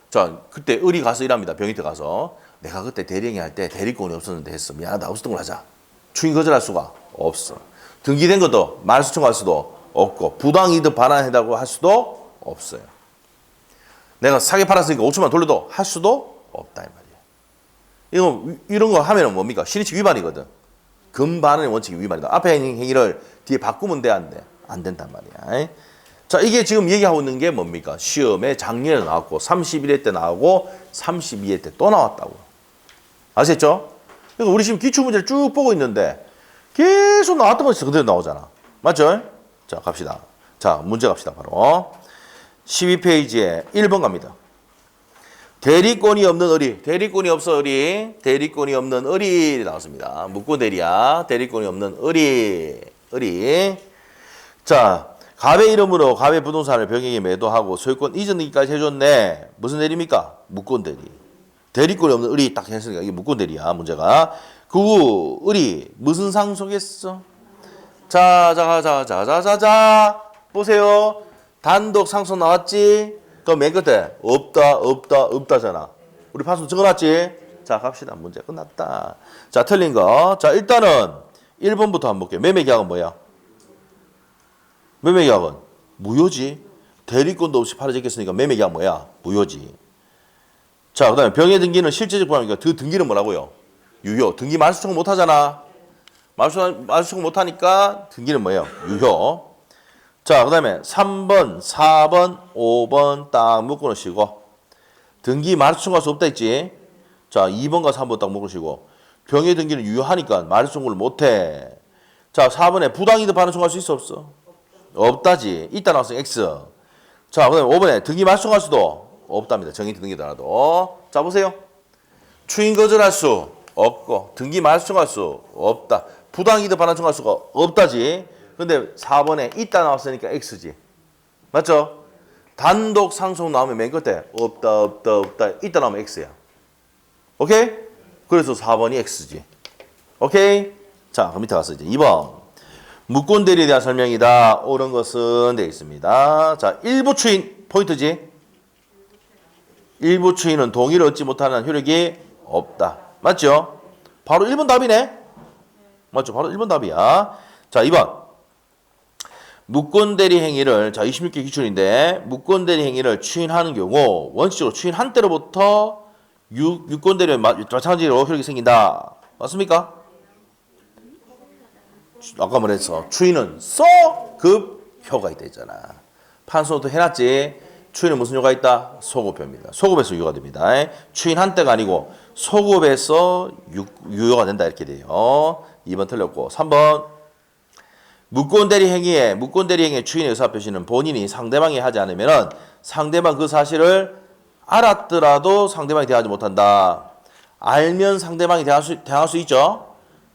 자, 그때 의리 가서 일합니다. 병원에 가서 내가 그때 대리행위 할 때 대리권이 없었는데 했어. 미안하다. 없었던 걸 하자. 추인 거절할 수가 없어. 등기된 것도 말소청할 수도 없고 부당이득 반환해달라고 할 수도 없어요. 내가 사기 팔았으니까 5천만 돌려도 할 수도 없다 이 말이야. 이런 거 하면은 뭡니까? 신의칙 위반이거든. 금반환의 원칙 위반이다. 앞에 행위를 뒤에 바꾸면 돼, 안 돼? 안 된단 말이야. 자, 이게 지금 얘기하고 있는 게 뭡니까? 시험에 작년에 나왔고 31회 때 나오고 32회 때 또 나왔다고. 아셨죠? 그러니까 우리 지금 기출문제를 쭉 보고 있는데 계속 나왔던 것이 그대로 나오잖아. 맞죠? 자, 갑시다. 자, 문제 갑시다. 바로 12페이지에 1번 갑니다. 대리권이 없는 의리. 대리권이 없어 의리. 대리권이 없는 의리 나왔습니다. 묻고 대리야. 대리권이 없는 의리. 자, 갑의 이름으로 갑의 부동산을 병에게 매도하고 소유권 이전기까지 해줬네. 무슨 대리입니까? 묻고 대리. 대리권이 없는 의리 딱 했으니까 이게 묻고 대리야. 문제가. 그 의리 무슨 상속했어? 자. 보세요. 단독 상속 나왔지? 그럼 맨 끝에 없다잖아. 우리 판수 적어놨지? 자, 갑시다. 문제 끝났다. 자, 틀린 거. 자, 일단은 1번부터 한번 볼게요. 매매계약은 뭐야? 매매계약은 무효지. 대리권도 없이 팔아졌겠으니까 매매계약 뭐야? 무효지. 자, 그 다음에 병의 등기는 실제적 보험이니까 그 등기는 뭐라고요? 유효. 등기 말소청구 못하잖아. 말소청구 못하니까 등기는 뭐예요? 유효. 자, 그 다음에 3번, 4번, 5번 딱 묶어놓으시고 등기 말소청구할 수 없다 했지? 자, 2번과 3번 딱 묶으시고 병의 등기는 유효하니까 말소청구를 못해. 자, 4번에 부당이득 반환 청구할 수 있어 없어? 없다지. 있다 나왔어 X. 자, 그 다음에 5번에 등기 말소청구할 수도 없답니다. 정의 등기더라도. 자, 보세요. 추인 거절할 수 없고 등기 말소청구할 수 없다. 부당이득 반환 청구할 수가 없다지. 근데 4번에 있다 나왔으니까 X지. 맞죠? 단독 상속 나오면 맨 끝에 없다. 있다 나오면 X야. 오케이? 그래서 4번이 X지. 오케이? 자, 그럼 밑에 가서 이제 2번. 무권 대리에 대한 설명이다. 옳은 것은 되어 있습니다. 자, 일부 추인 포인트지. 일부 추인은 동의를 얻지 못하는 효력이 없다. 맞죠? 바로 1번 답이네. 맞죠? 바로 1번 답이야. 자, 2번. 무권대리 행위를, 자, 26개 기출인데, 무권대리 행위를 추인하는 경우, 원칙적으로 추인한 때로부터 유권대리에 마찬가지로 효력이 생긴다. 맞습니까? 아까 말했어. 추인은 소급 효가 있다 했잖아. 판소도 해놨지. 추인은 무슨 효가 있다? 소급효입니다. 소급에서 유효가 됩니다. 추인한 때가 아니고, 소급에서 유효가 된다. 이렇게 돼요. 2번 틀렸고, 3번. 무권대리 행위에 추인의 의사표시는 본인이 상대방이 하지 않으면 상대방 그 사실을 알았더라도 상대방이 대하지 못한다. 알면 상대방이 대할 수 있죠.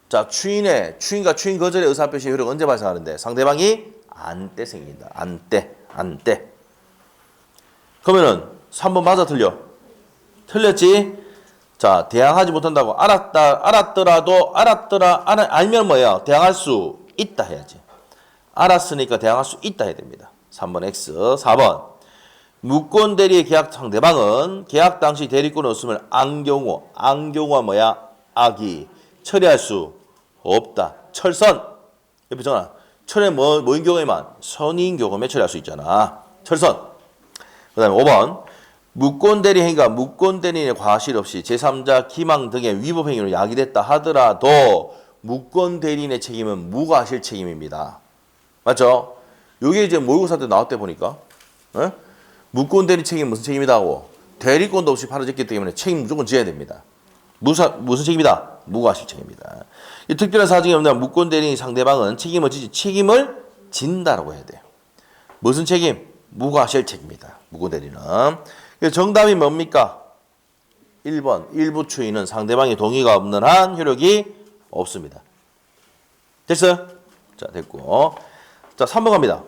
자, 추인과 추인 거절의 의사표시의 효력은 언제 발생하는데? 상대방이 안 때 생긴다. 안 때. 그러면은 3번 맞아 틀려? 틀렸지? 자, 대항하지 못한다고 알면 뭐예요? 대항할 수 있다 해야지. 알았으니까 대항할 수 있다 해야 됩니다. 3번 X. 4번. 무권 대리의 계약 상대방은 계약 당시 대리권이 없음을 안경우가 뭐야? 악이 처리할 수 없다. 철선. 옆에 정하. 철의 뭐인 경우에만 선인 경우에 처리할 수 있잖아. 철선. 그 다음에 5번. 무권대리 행위가 무권대리인의 과실 없이 제3자 기망 등의 위법 행위로 야기됐다 하더라도 무권대리인의 책임은 무과실 책임입니다. 맞죠? 요게 이제 모의고사 때 나왔대 보니까. 에? 무권대리 책임은 무슨 책임이다 하고 대리권도 없이 팔아졌기 때문에 책임 무조건 져야 됩니다. 무슨 책임이다? 무과실 책임입니다. 이 특별한 사정이 없는 무권대리인 상대방은 책임을 진다라고 해야 돼요. 무슨 책임? 무과실 책임입니다. 무권대리는. 정답이 뭡니까? 1번. 일부 추인은 상대방의 동의가 없는 한 효력이 없습니다. 됐어요? 자, 됐고. 자, 3번 갑니다.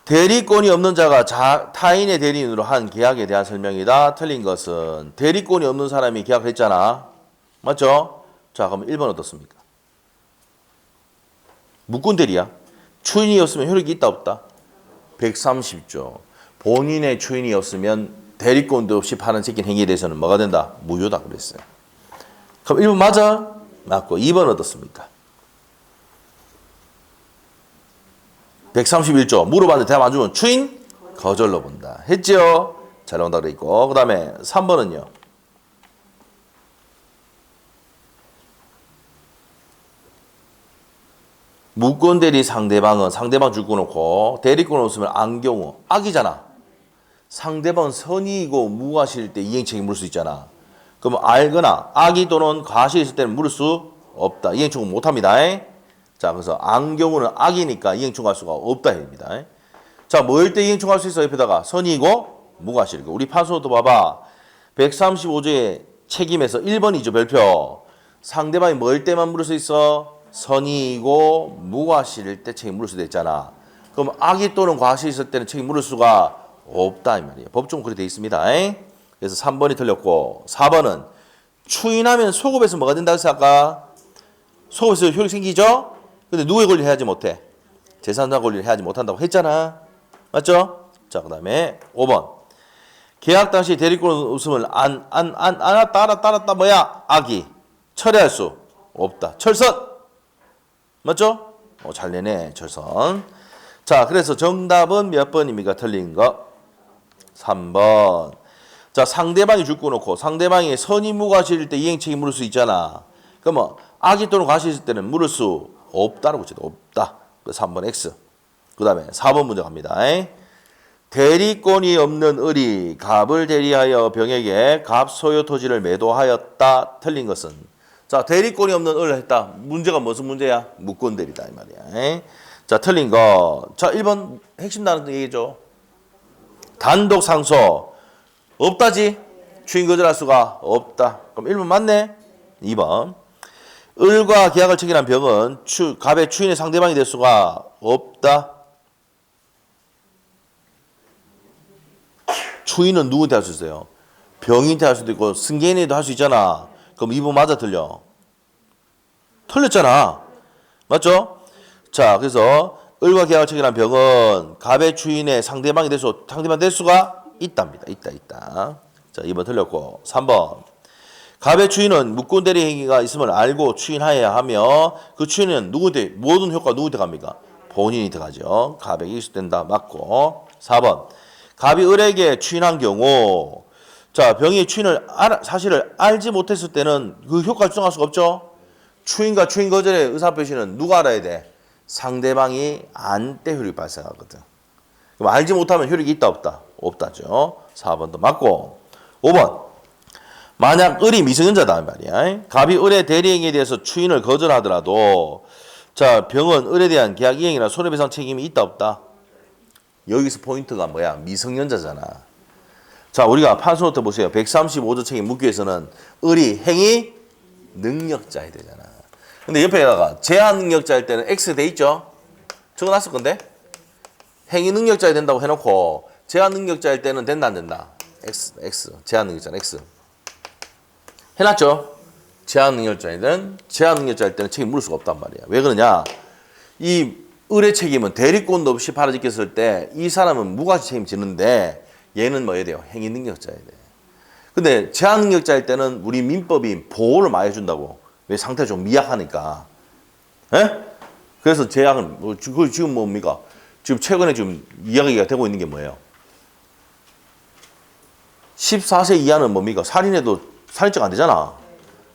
대리권이 없는 자가 타인의 대리인으로 한 계약에 대한 설명이다. 틀린 것은 대리권이 없는 사람이 계약을 했잖아. 맞죠? 자, 그럼 1번 어떻습니까? 무권대리야. 추인이 없으면 효력이 있다 없다? 130조. 본인의 추인이 없으면 대리권도 없이 파는 새끼 행위에 대해서는 뭐가 된다? 무효다 그랬어요. 그럼 1번 맞아? 맞고 2번 어떻습니까? 131조. 물어봤는데 대답 안 주면 추인? 거절로 본다. 했죠? 잘 나온다 그랬고. 그 다음에 3번은요. 무권대리 상대방은 상대방 줄 거 놓고 대리권 없으면 안 경우 악이잖아. 상대방은 선의이고 무과실일 때 이행책임 물을 수 있잖아. 그러면 알거나 악의 또는 과실이 있을 때는 물을 수 없다. 이행청구 못합니다. 자, 그래서 안 경우는 악이니까 이행청구할 수가 없다 입니다. 자, 뭐일 때 이행청구할 수 있어? 옆에다가 선의이고 무과실이고. 우리 판소도 봐봐. 135조의 책임에서 1번이죠. 별표. 상대방이 뭐일 때만 물을 수 있어? 선의이고 무과실일 때 책임 물을 수도 있잖아. 그럼 악의 또는 과실이 있을 때는 책임 물을 수가 없다 이 말이에요. 법적으로 그렇게 돼 있습니다. 그래서 3번이 틀렸고 4번은 추인하면 소급에서 뭐가 된다고 했어 아까? 소급에서 효력 생기죠? 근데 누구의 권리를 해야지 못해? 제3자 권리를 해야지 못한다고 했잖아. 맞죠? 자, 그 다음에 5번. 계약 당시 대리권 없음을 알았다 뭐야? 악이 철회할 수 없다. 철선. 맞죠? 잘 내네. 철선. 자, 그래서 정답은 몇 번입니까? 틀린 거. 3번. 자, 상대방이 줄 거 놓고 상대방이 선의 무과실일 때 이행책임 물을 수 있잖아. 그러면 악의 또는 과실이 있을 때는 물을 수 없다라고 했죠. 없다. 3번 X. 그 다음에 4번 문제 갑니다. 대리권이 없는 을이 갑을 대리하여 병에게 갑 소유 토지를 매도하였다. 틀린 것은? 자, 대리권이 없는 을을 했다. 문제가 무슨 문제야? 무권대리다 이 말이야. 자, 틀린 거. 자, 1번 핵심 나는 얘기죠. 단독 상소 없다지. 추인 거절할 수가 없다. 그럼 1번 맞네. 2번. 을과 계약을 체결한 병은 갑의 추인의 상대방이 될 수가 없다. 추인은 누구한테 할 수 있어요? 병인한테 할 수도 있고 승계인에도 할 수 있잖아. 그럼 2번 맞아 틀려? 틀렸잖아. 맞죠? 자, 그래서 을과 계약을 체결한 병은 갑의 추인의 상대방이 될 수가 있답니다. 있다. 자, 2번 틀렸고 3번. 갑의 추인은 무권대리 행위가 있음을 알고 추인하여야 하며 그 추인은 누구한테 모든 효과가 누구한테 갑니까? 본인이 들어가죠. 갑에게 이수된다. 맞고 4번. 갑이 을에게 추인한 경우 자, 병이 사실을 알지 못했을 때는 그 효과를 주장할 수가 없죠. 추인과 추인 거절의 의사표시는 누가 알아야 돼? 상대방이 안 때 효력이 발생하거든. 그럼 알지 못하면 효력이 있다 없다? 없다죠. 4번도 맞고 5번. 만약 을이 미성년자다 말이야. 갑이 을의 대리행위에 대해서 추인을 거절하더라도 자, 병은 을에 대한 계약 이행이나 손해배상 책임이 있다 없다? 여기서 포인트가 뭐야? 미성년자잖아. 자, 우리가 판소노트 보세요. 135조 책임 묻기에서는 을이 행위 능력자야 되잖아. 근데 옆에다가 제한 능력자일 때는 X 돼 있죠? 적어놨을 건데? 행위 능력자야 된다고 해놓고 제한 능력자일 때는 된다 안 된다? X. 제한 능력자는 X. 해놨죠? 제한 능력자일 때는 책임 물을 수가 없단 말이야. 왜 그러냐? 이 을의 책임은 대리권도 없이 팔아짓겼을 때 이 사람은 무과실 책임 지는데 얘는 뭐 해야 돼요? 행위 능력자야 돼. 근데 제한 능력자일 때는 우리 민법이 보호를 많이 해준다고. 왜 상태가 좀 미약하니까. 에? 그래서 제약은 지금 뭡니까? 지금 최근에 좀 이야기가 되고 있는 게 뭐예요? 14세 이하는 뭡니까? 살인해도 살인죄가 안 되잖아.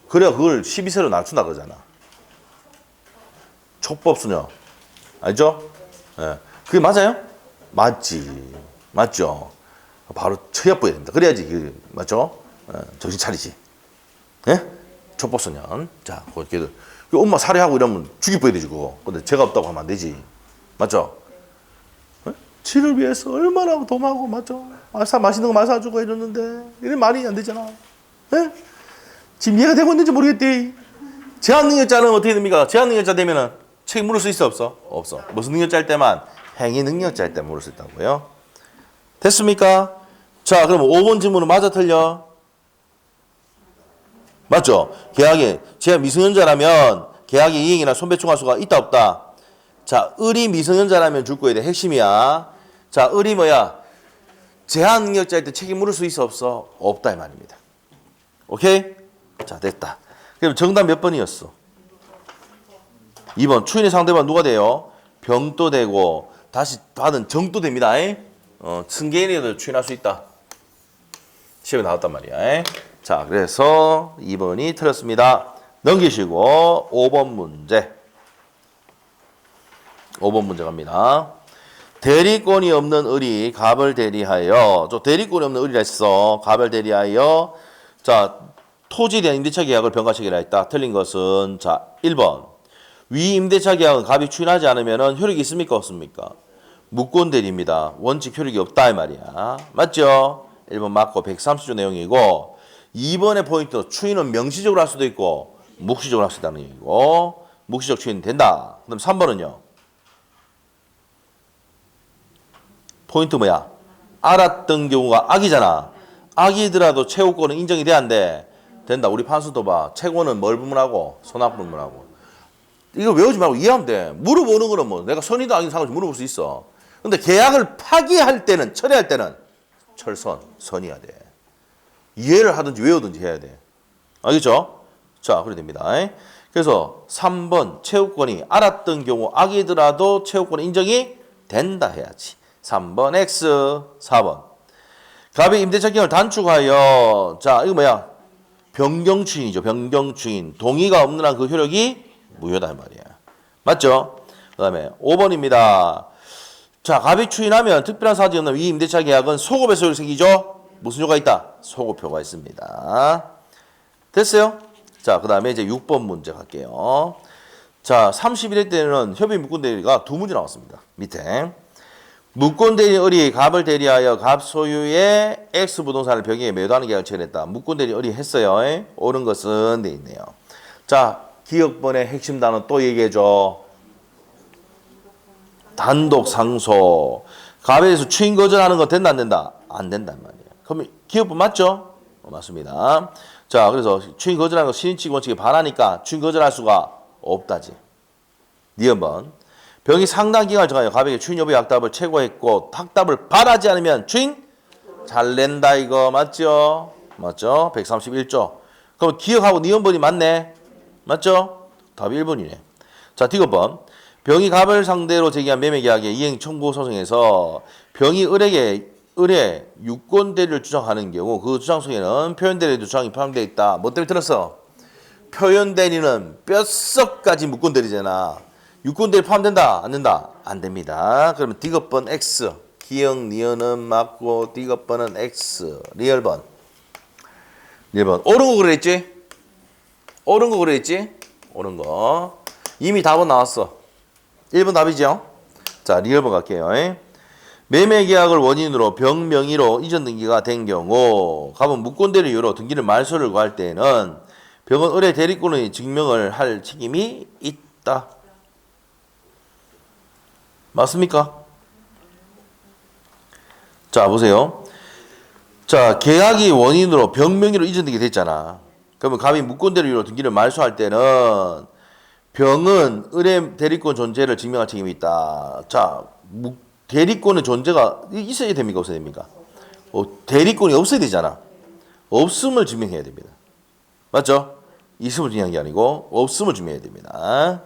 그래야 그걸 12세로 낮춘다 그러잖아. 촉법소년. 알죠? 예. 그게 맞아요? 맞지. 맞죠? 바로 처해버려야 됩니다. 그래야지, 맞죠? 예. 정신 차리지. 예? 촉법소년. 자, 그렇게 엄마 살해하고 이러면 죽여버려야 되지, 그거. 근데 죄가 없다고 하면 안 되지. 맞죠? 예? 지를 위해서 얼마나 도마고, 맞죠? 맛있는 거 많이 사주고 이러는데, 이런 말이 안 되잖아. 예? 지금 이해가 되고 있는지 모르겠대. 제한능력자는 어떻게 됩니까? 제한능력자 되면은 책임 물을 수 있어, 없어? 없어. 무슨 능력자일 때만? 행위 능력자일 때 물을 수 있다고요. 됐습니까? 자, 그럼 5번 질문은 맞아, 틀려? 맞죠? 계약에, 제가 미성년자라면 계약의 이행이나 손배충할 수가 있다, 없다? 자, 을이 미성년자라면 줄 거에 대해 핵심이야. 자, 을이 뭐야? 제한능력자일 때 책임 물을 수 있어, 없어? 없다, 이 말입니다. 오케이? 자, 됐다. 그럼 정답 몇 번이었어? 2번. 추인의 상대방 누가 돼요? 병도 되고, 다시 받은 정도 됩니다. 승계인에도 추인할 수 있다. 시험에 나왔단 말이야. 자, 그래서 2번이 틀렸습니다. 넘기시고 5번 문제. 5번 문제 갑니다. 대리권이 없는 을이 갑을 대리하여, 대리권이 없는 을이라 했어. 갑을 대리하여, 자, 토지에 대한 임대차 계약을 병가 체결하여 했다. 틀린 것은, 자, 1번. 위 임대차 계약은 갑이 추인하지 않으면 효력이 있습니까? 없습니까? 무권 대리입니다. 원칙 효력이 없다, 이 말이야. 맞죠? 1번 맞고 130조 내용이고, 2번의 포인트, 추인은 명시적으로 할 수도 있고, 묵시적으로 할 수 있다는 얘기고, 묵시적 추인 된다. 그럼 3번은요? 포인트 뭐야? 알았던 경우가 악이잖아. 악이더라도 최고권은 인정이 돼야 안 돼? 된다. 우리 판수도 봐. 최고는 뭘 부문하고 선악 부문하고. 이거 외우지 말고 이해하면 돼. 물어보는 거는 뭐 내가 선이든 악이든 상관없이 물어볼 수 있어. 근데 계약을 파기할 때는, 철회할 때는 철선, 선이어야 돼. 이해를 하든지 외우든지 해야 돼. 알겠죠? 자, 그래 됩니다. 그래서 3번 최고권이 알았던 경우 악이더라도 최고권은 인정이 된다 해야지. 3번 X, 4번. 갑의 임대차 기간을 단축하여, 자, 이거 뭐야? 변경추인이죠. 변경추인. 동의가 없는 한 그 효력이 무효다 이 말이야. 맞죠? 그 다음에 5번입니다. 자, 갑이 추인하면 특별한 사정이 없는 이 임대차 계약은 소급의 소율이 생기죠? 무슨 효가 있다? 소급효가 있습니다. 됐어요? 자, 그 다음에 이제 6번 문제 갈게요. 자, 31회 때는 협의 무권 대리가 두 문제 나왔습니다. 밑에. 무권 대리 을이 갑을 대리하여 갑 소유의 X 부동산을 병에 매도하는 계약을 체결했다. 무권 대리 을이 했어요. 옳은 것은 돼 있네요. 자, 기억번의 핵심 단어 또 얘기해줘. 단독 상소. 갑에 대해서 추인 거절하는 거 된다 안 된다? 안 된단 말이에요. 그럼 기억번 맞죠? 맞습니다. 자, 그래서 추인 거절하는 거 신인치기 원칙에 반하니까 추인 거절할 수가 없다지. 니은번. 병이 상당 기간을 정하여 갑에게 추인 여부의 확답을 최고했고 확답을 바라지 않으면 추인 잘 낸다 이거 맞죠? 맞죠? 131조. 그럼 기억하고 니은번이 맞네. 맞죠? 답이 1번이네. 자, 디귿번. 병이 갑을 상대로 제기한 매매계약의 이행 청구 소송에서 병이 을의 유권 대리를 주장하는 경우 그 주장 속에는 표현 대리 주장이 포함되어 있다. 뭐 때문에 들었어? 표현 대리는 뼛속까지 무권 대리잖아. 유권 대리 포함된다? 안 된다? 안 됩니다. 그러면 디귿번 X. 기억 니은은 맞고 디귿번은 X. 리얼번. 리얼번. 옳은 거 그랬지? 옳은 거 그랬지? 옳은 거. 이미 답은 나왔어. 1번 답이죠? 자, 리얼번 갈게요. 매매 계약을 원인으로 병 명의로 이전 등기가 된 경우 갑은 무권 대리 이유로 등기를 말소를 구할 때에는 병은 을의 대리권의 증명을 할 책임이 있다. 맞습니까? 자, 보세요. 자, 계약이 원인으로 병 명의로 이전 등기 됐잖아. 그러면 갑이 무권 대리 이유로 등기를 말소할 때는 병은 을의 대리권 존재를 증명할 책임이 있다. 자, 대리권의 존재가 있어야 됩니까? 없어야 됩니까? 대리권이 없어야 되잖아. 없음을 증명해야 됩니다. 맞죠? 있음을 증명한 게 아니고 없음을 증명해야 됩니다.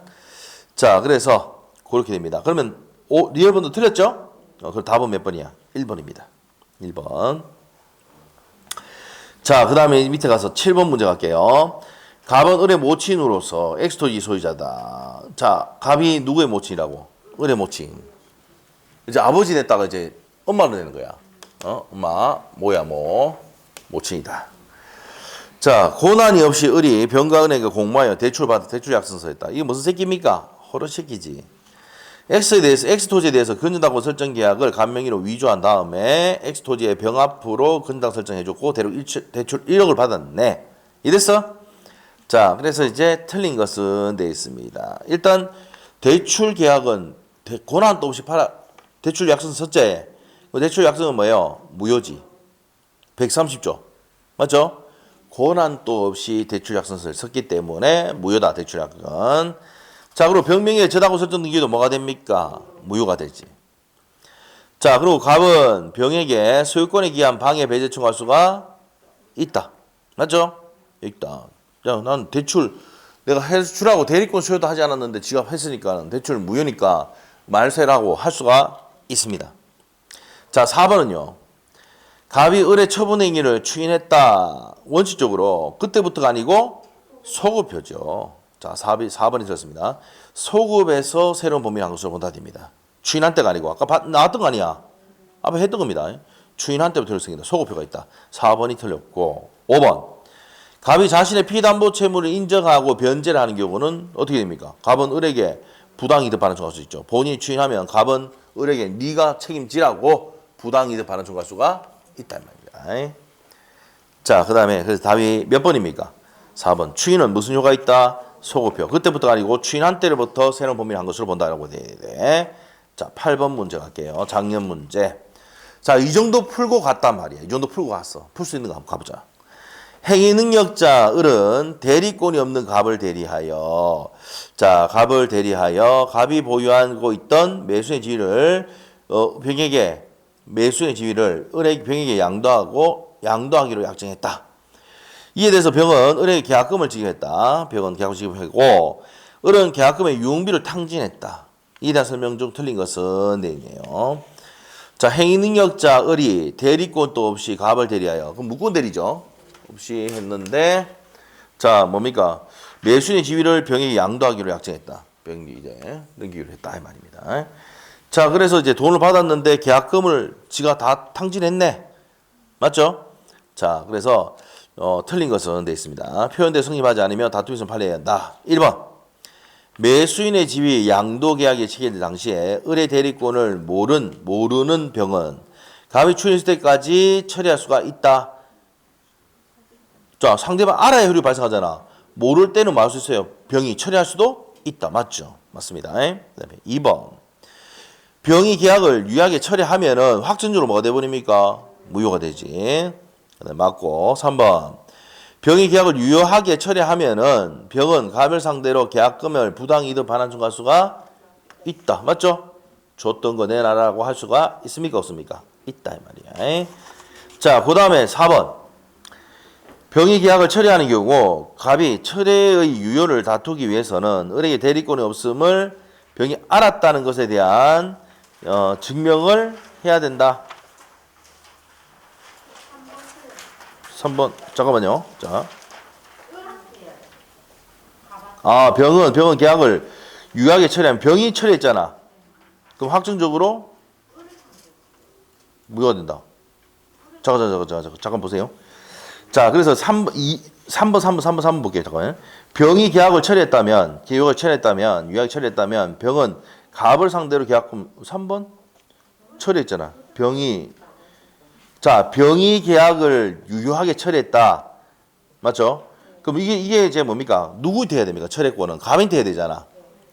자, 그래서 그렇게 됩니다. 그러면 리얼번도 틀렸죠? 그럼 답은 몇 번이야? 1번입니다. 1번. 자, 그 다음에 밑에 가서 7번 문제 갈게요. 갑은 을의 모친으로서 엑스토지 소유자다. 자, 갑이 누구의 모친이라고? 을의 모친. 이제 아버지 냈다가 이제 엄마로 내는 거야. 엄마, 모야, 모친이다. 자, 고난이 없이 을이 병과 은행에 공모하여 대출받아 대출 약속서 했다. 이게 무슨 새끼입니까? 호러 새끼지. 엑스토지에 대해서 건전하고 설정 계약을 간명의로 위조한 다음에 엑스토지의 병 앞으로 건전하고 설정해줬고 대출 1억을 받았네. 이랬어? 자, 그래서 이제 틀린 것은 되어 있습니다. 일단 대출 계약은 고난도 없이 대출 약속서 섰제. 대출 약속은 뭐예요? 무효지. 130조. 맞죠? 고난도 없이 대출 약속서를 섰기 때문에 무효다. 대출 약속은. 자, 그리고 병명의 저당고 설정 등기도 뭐가 됩니까? 무효가 되지. 자, 그리고 갑은 병에게 소유권에 기한 방해 배제 청구할 수가 있다. 맞죠? 있다. 야, 난 대출 내가 해주라고 대리권 소유도 하지 않았는데 지가 했으니까 대출 무효니까 말세라고 할 수가 있습니다. 자, 4번은요. 갑이 을의 처분 행위를 추인했다. 원칙적으로 그때부터가 아니고 소급표죠. 자, 4번이 들었습니다. 소급에서 새로운 범위 한 것으로 본다 됩니다. 추인한 때가 아니고 아까 나왔던 거 아니야. 앞에 했던 겁니다. 추인한 때부터 들었습니다. 소급표가 있다. 4번이 틀렸고 5번. 갑이 자신의 피담보 채무를 인정하고 변제를 하는 경우는 어떻게 됩니까? 갑은 을에게 부당이득 반환 청구할 수 있죠. 본인이 추인하면 갑은 을에게 네가 책임지라고 부당이득 반환 청구할 수가 있단 말입니다. 자, 그 다음에 그래서 답이 몇 번입니까? 4번. 추인은 무슨 효과가 있다? 소급표. 그때부터가 아니고 추인한 때로부터 새로운 범위를 한 것으로 본다라고 돼야 돼. 자, 8번 문제 갈게요. 작년 문제. 자, 이 정도 풀고 갔단 말이야. 이 정도 풀고 갔어. 풀 수 있는 거 한번 가보자. 행위 능력자 을은 대리권이 없는 갑을 대리하여, 자, 갑을 대리하여 갑이 보유하고 있던 매수의 지위를 병에게 매수의 지위를 병에게 양도하기로 약정했다. 이에 대해서 병은 을에게 계약금을 지급했다. 병은 계약금을 지급했고 을은 계약금의 유흥비를 탕진했다. 이에 대한 설명 중 틀린 것은 내용이에요. 자, 행위 능력자 을이 대리권도 없이 갑을 대리하여, 그럼 무권 대리죠. 없이 했는데, 자, 뭡니까? 매수인의 지위를 병에게 양도하기로 약정했다. 병이 이제 넘기기로 했다 이 말입니다. 자, 그래서 이제 돈을 받았는데 계약금을 지가 다 탕진했네. 맞죠? 자, 그래서 틀린 것은 돼 있습니다. 표현대 성립하지 않으면 다툼이 판례해야 한다. 1번. 매수인의 지위 양도 계약이 체결될 당시에 을의 대리권을 모르는 병은 갑이 추인했을 때까지 처리할 수가 있다. 자, 상대방 알아야 효력이 발생하잖아. 모를 때는 뭐 할 수 있어요? 병이 처리할 수도 있다. 맞죠? 맞습니다. 그다음에 2번. 병이 계약을 유효하게 처리하면은 확정적으로 뭐가 돼버립니까? 무효가 되지. 그다음에 맞고. 3번. 병이 계약을 유효하게 처리하면은 병은 갑을 상대로 계약금을 부당이득 반환 청구할 수가 있다. 맞죠? 줬던 거 내놔라고 할 수가 있습니까? 없습니까? 있다 이 말이야. 자, 그 다음에 4번. 병이 계약을 처리하는 경우 갑이 철회의 유효를 다투기 위해서는 을에게 대리권이 없음을 병이 알았다는 것에 대한 증명을 해야 된다. 3번. 잠깐만요. 자. 아, 병은 계약을 유효하게 처리하면 병이 처리했잖아. 그럼 확정적으로 무효가 된다. 잠깐 보세요. 자, 그래서 3번 볼게요. 잠깐만요. 병이 계약을 처리했다면, 유효하게 처리했다면, 병은 갑을 상대로 계약금 3번 처리했잖아. 병이 계약을 유효하게 처리했다. 맞죠? 그럼 이게 이제 뭡니까? 누구한테 해야 됩니까? 처리권은 갑한테 해야 되잖아.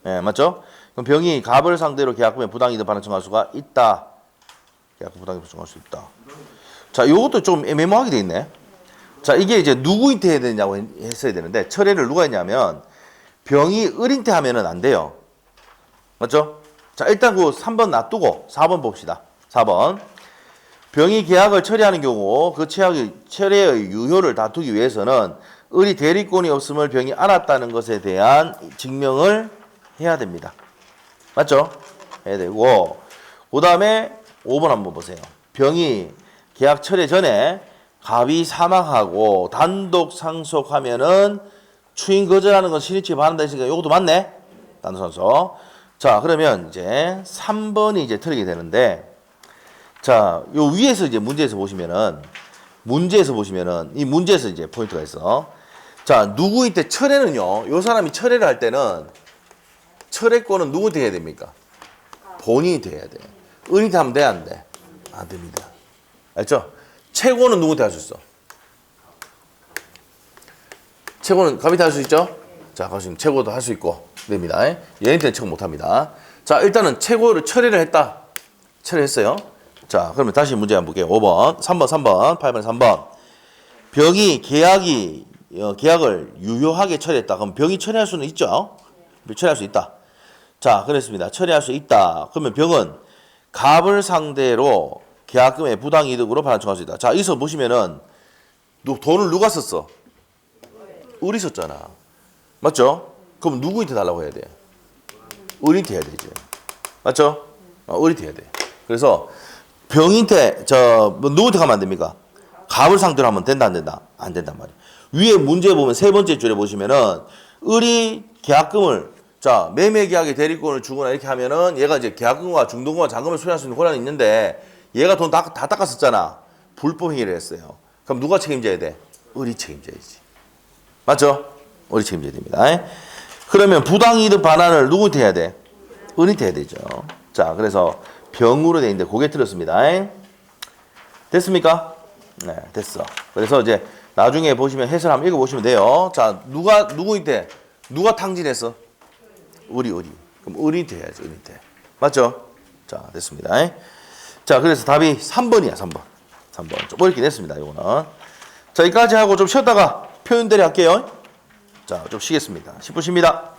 예, 맞죠? 그럼 병이 갑을 상대로 계약금에 부당이득 반환 청구할 수가 있다. 계약금 부당이득 청구할 수 있다. 자, 이것도 좀 애매모호하게 돼 있네. 자, 이게 이제 누구한테 해야 되냐고 했어야 되는데 철회를 누가 했냐면 병이 을한테 하면은 안 돼요. 맞죠? 자, 일단 그 3번 놔두고 4번 봅시다. 4번. 병이 계약을 처리하는 경우 그 처리의 유효를 다투기 위해서는 을이 대리권이 없음을 병이 알았다는 것에 대한 증명을 해야 됩니다. 맞죠? 해야 되고, 그 다음에 5번 한번 보세요. 병이 계약 철회 전에 갑이 사망하고 단독 상속하면은 추인 거절하는 건 신의치에 반한다 했으니까 요것도 맞네? 단독 상속. 자, 그러면 이제 3번이 이제 틀리게 되는데, 자, 요 위에서 이제 문제에서 보시면은, 이 문제에서 이제 포인트가 있어. 자, 누구한테 철회는요, 요 사람이 철회를 할 때는 철회권은 누구한테 해야 됩니까? 본인한테 해야 돼. 은인한테 하면 돼, 안 돼? 안 됩니다. 알죠? 최고는 누구한테 할 수 있어? 최고는 갑이한테 할 수 있죠? 자, 가시면 최고도 할 수 있고 됩니다. 얘한테는 최고 못 합니다. 자, 일단은 최고를 처리를 했다. 처리했어요. 자, 그러면 다시 문제 한번 볼게요. 5번, 3번, 8번, 3번. 병이 계약을 유효하게 처리했다. 그럼 병이 처리할 수는 있죠? 처리할 수 있다. 자, 그랬습니다. 처리할 수 있다. 그러면 병은 갑을 상대로 계약금의 부당이득으로 반환청할 수 있다. 자, 여기서 보시면은 돈을 누가 썼어? 을이 썼잖아. 맞죠? 그럼 누구한테 달라고 해야 돼? 을한테 해야 되지. 맞죠? 을한테 해야 돼. 그래서 병인테 누구한테 가면 안 됩니까? 갑을 상대로 하면 된다 안 된다? 안 된단 말이야. 위에 문제 보면 세 번째 줄에 보시면은 을이 계약금을 매매 계약의 대리권을 주거나 이렇게 하면은 얘가 이제 계약금과 중도금과 잔금을 수령할 수 있는 권한이 있는데 얘가 돈 다 닦았었잖아. 불법 행위를 했어요. 그럼 누가 책임져야 돼? 을이 책임져야지. 맞죠? 을이 책임져야 됩니다. 그러면 부당이득 반환을 누구한테 해야 돼? 을한테 해야 되죠. 자, 그래서 병으로 돼 있는데 그게 틀렸습니다. 됐습니까? 네, 됐어. 그래서 이제 나중에 보시면 해설 한번 읽어보시면 돼요. 자, 누가 탕진했어? 을이. 그럼 을한테 해야지, 을한테. 맞죠? 자, 됐습니다. 자, 그래서 답이 3번이야, 3번. 좀 어렵게 됐습니다, 이거는. 자, 여기까지 하고 좀 쉬었다가 표현대리 할게요. 자, 좀 쉬겠습니다. 10분 쉽니다.